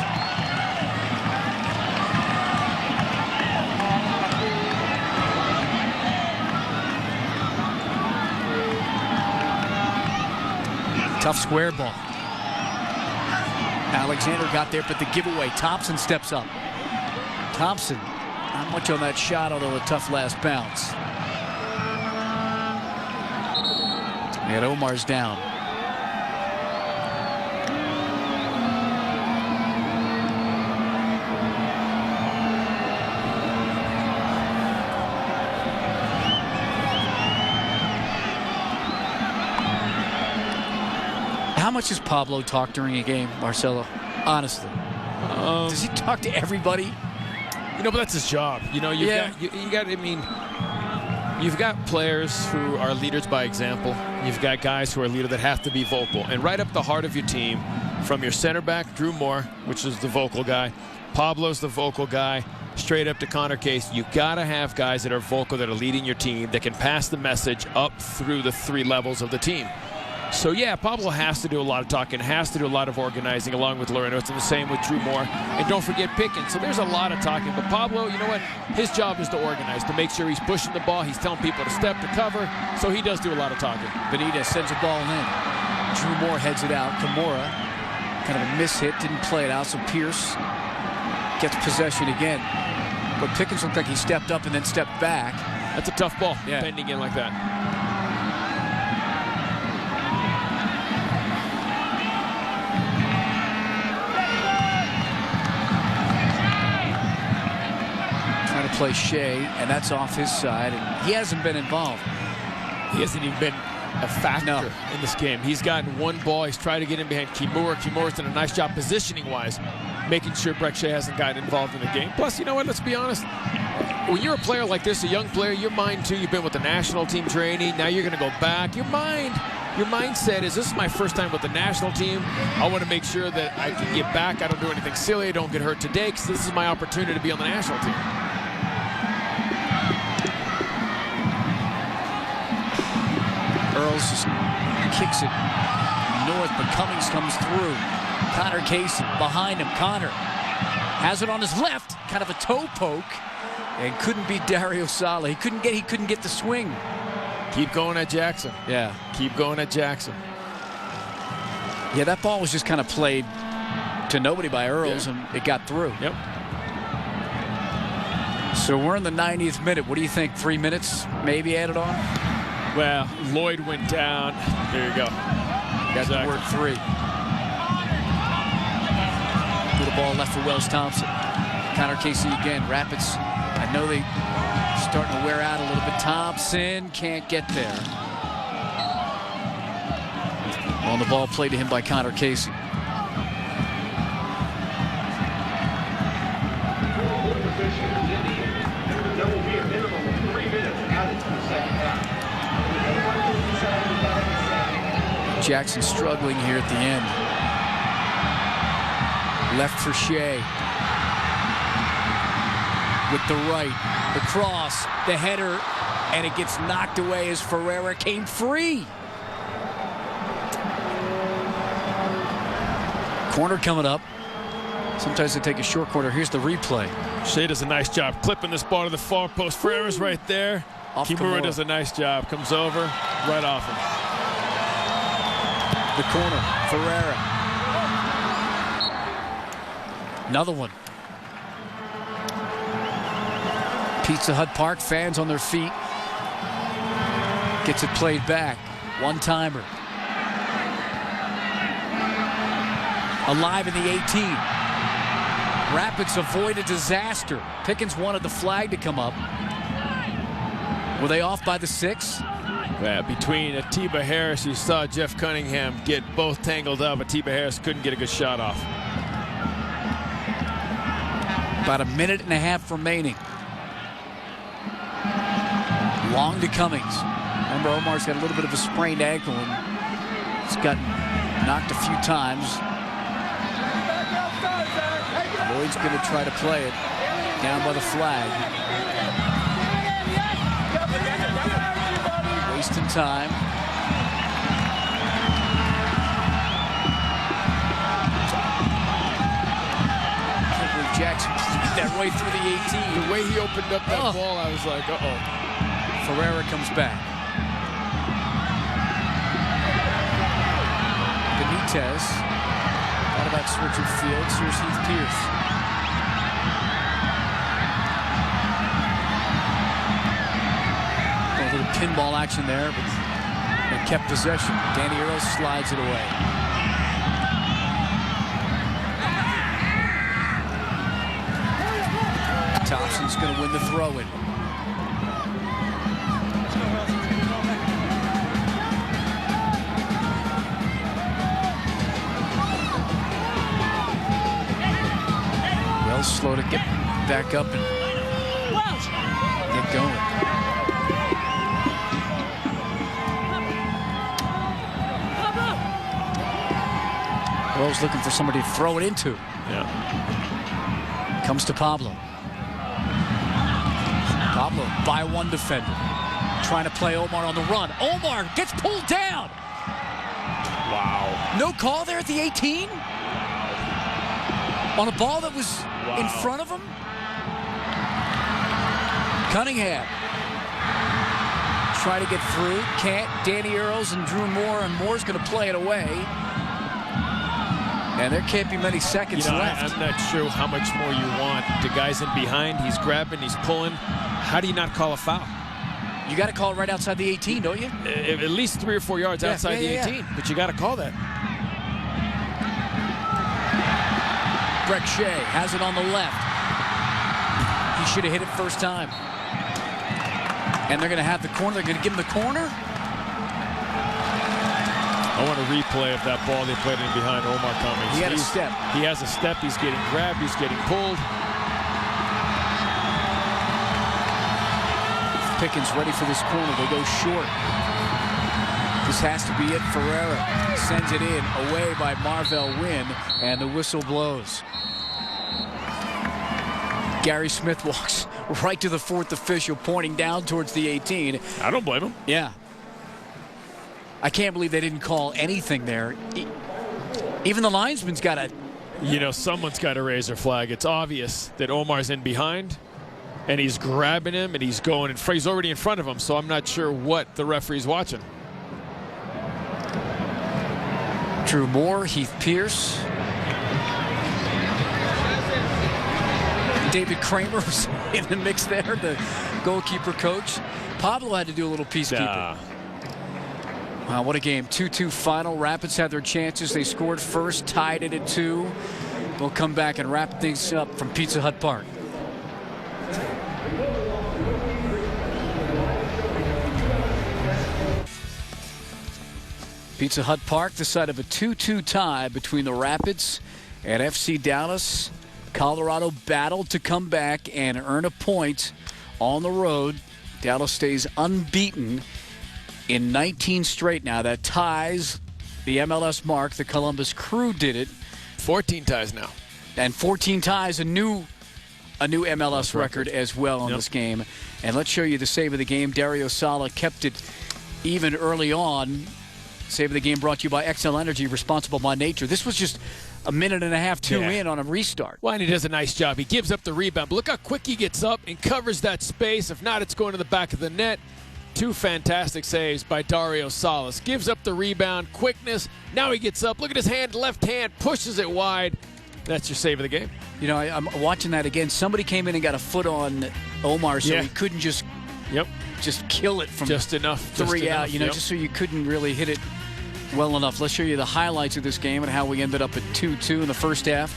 Tough square ball. Alexander got there, but the giveaway. Thompson steps up. Thompson, not much on that shot, although a tough last bounce. And Omar's down. much does Pablo talk during a game, Marcelo? Honestly. Does he talk to everybody? You know, but that's his job. You know, I mean, you've got players who are leaders by example. You've got guys who are leaders that have to be vocal. And right up the heart of your team, from your center back, Drew Moore, which is the vocal guy, Pablo's the vocal guy, straight up to Connor Case, you got to have guys that are vocal, that are leading your team, that can pass the message up through the 3 levels of the team. So, yeah, Pablo has to do a lot of talking, has to do a lot of organizing along with Loreno. It's the same with Drew Moore. And don't forget Pickens. So there's a lot of talking. But Pablo, you know what? His job is to organize, to make sure he's pushing the ball. He's telling people to step, to cover. So he does do a lot of talking. Benitez sends the ball in. Drew Moore heads it out. Kimura, kind of a mishit, didn't play it out. So Pierce gets possession again. But Pickens looked like he stepped up and then stepped back. That's a tough ball, Yeah. bending in like that. Trying to play Shea, and that's off his side. And he hasn't been involved. He hasn't even been a factor in this game. He's gotten 1 ball. He's tried to get in behind Kimura. Kimura's done a nice job positioning-wise, making sure Brek Shea hasn't gotten involved in the game. Plus, you know what? Let's be honest. When you're a player like this, a young player, your mind, too, you've been with the national team training. Now you're going to go back. Your mindset is, this is my first time with the national team. I want to make sure that I can get back. I don't do anything silly. I don't get hurt today because this is my opportunity to be on the national team. Earls just kicks it north, but Cummings comes through. Connor Casey behind him. Connor has it on his left, kind of a toe poke, and couldn't beat Dario Sala. He couldn't get the swing. Keep going at Jackson. Yeah. Keep going at Jackson. Yeah, that ball was just kind of played to nobody by Earls, Yeah. and it got through. Yep. So we're in the 90th minute. What do you think? 3 minutes maybe added on? Well, Lloyd went down. There you go. Got the word 3. Put the ball left for Wells Thompson. Connor Casey again. Rapids, I know they starting to wear out a little bit. Thompson can't get there. On the ball played to him by Connor Casey. There will be a minimum of 3 minutes added to the second half. Jackson struggling here at the end. Left for Shea. With the right, the cross, the header, and it gets knocked away as Ferreira came free. Corner coming up. Sometimes they take a short corner. Here's the replay. Shea does a nice job clipping this ball to the far post. Ferreira's right there. Off Kimura Kimura. does a nice job. Comes over, right off him. The corner, Ferreira. Another one. Pizza Hut Park, fans on their feet. Gets it played back. One-timer. Alive in the 18. Rapids avoid a disaster. Pickens wanted the flag to come up. Were they off by the 6? Yeah, between Atiba Harris, you saw Jeff Cunningham get both tangled up. Atiba Harris couldn't get a good shot off. About a minute and a half remaining. Long to Cummings. Remember, Omar's got a little bit of a sprained ankle and he's gotten knocked a few times. Lloyd's going to try to play it down by the flag. Wasting time. Can't believe Jackson played that way through the 18. The way he opened up that ball, I was like, uh-oh. Ferreira comes back. Benitez. Thought about switching fields. Here's Heath Pierce. A little pinball action there, but they kept possession. Danny Earls slides it away. Thompson's going to win the throw-in. Dallas slow to get back up and get going. Earls looking for somebody to throw it into. Yeah. Comes to Pablo. Pablo by one defender. Trying to play Omar on the run. Omar gets pulled down. Wow. No call there at the 18? On a ball that was in front of him? Cunningham. Try to get through. Can't. Danny Earls and Drew Moore, and Moore's going to play it away. And there can't be many seconds left. I'm not sure how much more you want. The guy's in behind. He's grabbing. He's pulling. How do you not call a foul? You got to call it right outside the 18, don't you? At least 3 or 4 yards outside the 18. But you got to call that. Breck Shea has it on the left. He should have hit it first time. And they're going to have the corner. They're going to give him the corner. I want a replay of that ball they played in behind Omar Cummings. He had a step. He has a step. He's getting grabbed. He's getting pulled. Pickens ready for this corner. They go short. This has to be it. Ferreira sends it in, away by Marvell Wynn, and the whistle blows. Gary Smith walks right to the fourth official, pointing down towards the 18. I don't blame him. Yeah. I can't believe they didn't call anything there. Even the linesman's got to... You know, someone's got to raise their flag. It's obvious that Omar's in behind, and he's grabbing him, and he's going in front. He's already in front of him, so I'm not sure what the referee's watching. Drew Moore, Heath Pierce. David Kramer was in the mix there, the goalkeeper coach. Pablo had to do a little peacekeeping. Wow, what a game. 2-2 final. Rapids had their chances. They scored first, tied it at 2. We'll come back and wrap things up from Pizza Hut Park. Pizza Hut Park, the site of a 2-2 tie between the Rapids and FC Dallas. Colorado battled to come back and earn a point on the road. Dallas stays unbeaten in 19 straight now. That ties the MLS mark. The Columbus Crew did it. 14 ties now. And 14 ties, a new MLS record as well on this game. And let's show you the save of the game. Dario Sala kept it even early on. Save of the game brought to you by XL Energy, responsible by nature. This was just a minute and a half, two in on a restart. Well, and he does a nice job. He gives up the rebound. But look how quick he gets up and covers that space. If not, it's going to the back of the net. 2 fantastic saves by Dario Salas. Gives up the rebound, quickness. Now he gets up. Look at his hand, left hand, pushes it wide. That's your save of the game. You know, I'm watching that again. Somebody came in and got a foot on Omar, so he couldn't just kill it from just enough 3 out. You know, just so you couldn't really hit it well enough. Let's show you the highlights of this game and how we ended up at 2-2 in the first half.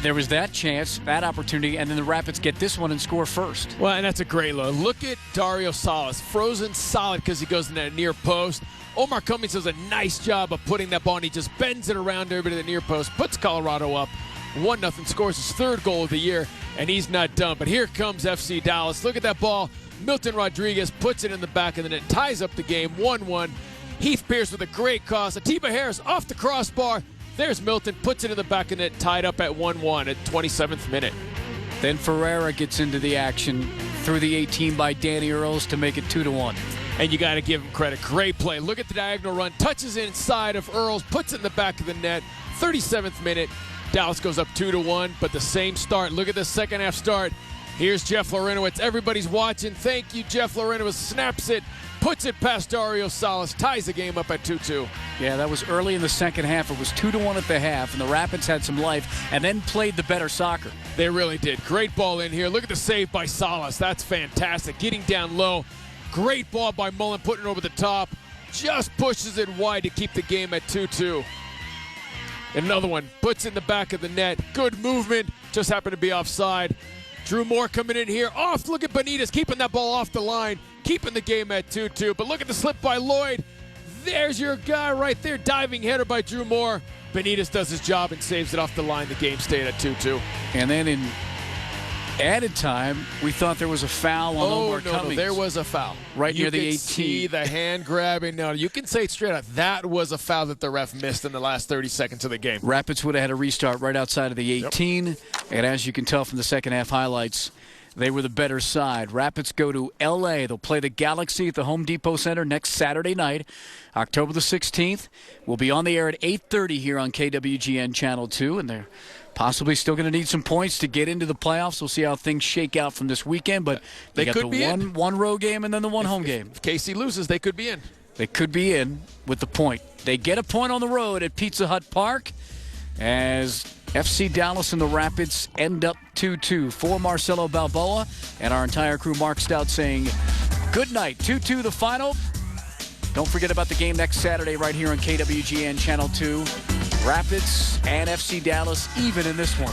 There was that chance, that opportunity, and then the Rapids get this one and score first. Well, and that's a great look. Look at Dario Salas, frozen solid because he goes in that near post. Omar Cummings does a nice job of putting that ball, and he just bends it around over to the near post, puts Colorado up 1-0, scores his 3rd goal of the year, and he's not done. But here comes FC Dallas. Look at that ball. Milton Rodriguez puts it in the back of the net, ties up the game 1-1. Heath Pierce with a great cross. Atiba Harris off the crossbar. There's Milton, puts it in the back of the net, tied up at 1-1 at 27th minute. Then Ferreira gets into the action through the 18 by Danny Earls to make it 2-1. And you got to give him credit. Great play. Look at the diagonal run. Touches inside of Earls, puts it in the back of the net. 37th minute. Dallas goes up 2-1, but the same start. Look at the second half start. Here's Jeff Larentowicz. Everybody's watching. Thank you, Jeff Larentowicz. Snaps it, puts it past Dario Salas, ties the game up at 2-2. Yeah, that was early in the second half. It was 2-1 at the half, and the Rapids had some life and then played the better soccer. They really did. Great ball in here. Look at the save by Salas. That's fantastic. Getting down low. Great ball by Mullen, putting it over the top. Just pushes it wide to keep the game at 2-2. Another one. Puts it in the back of the net. Good movement. Just happened to be offside. Drew Moore coming in here. Off. Look at Benitez keeping that ball off the line. Keeping the game at 2-2. But look at the slip by Lloyd. There's your guy right there. Diving header by Drew Moore. Benitez does his job and saves it off the line. The game stayed at 2-2. And then in added time, we thought there was a foul on Omar no, Cummings. there was a foul. Right you near the could 18. see the hand grabbing. No, you can say it straight out. That was a foul that the ref missed in the last 30 seconds of the game. Rapids would have had a restart right outside of the 18. And as you can tell from the second half highlights, they were the better side. Rapids go to L.A. They'll play the Galaxy at the Home Depot Center next Saturday night, October the 16th. We'll be on the air at 8:30 here on KWGN Channel 2, and they're possibly still going to need some points to get into the playoffs. We'll see how things shake out from this weekend, but They got could the be in. one road game and then the one home game. If KC loses, they could be in. They could be in with the point. They get a point on the road at Pizza Hut Park as FC Dallas and the Rapids end up 2-2. For Marcelo Balboa and our entire crew, Mark Stout saying good night. 2-2 the final. Don't forget about the game next Saturday right here on KWGN Channel 2. Rapids and FC Dallas even in this one.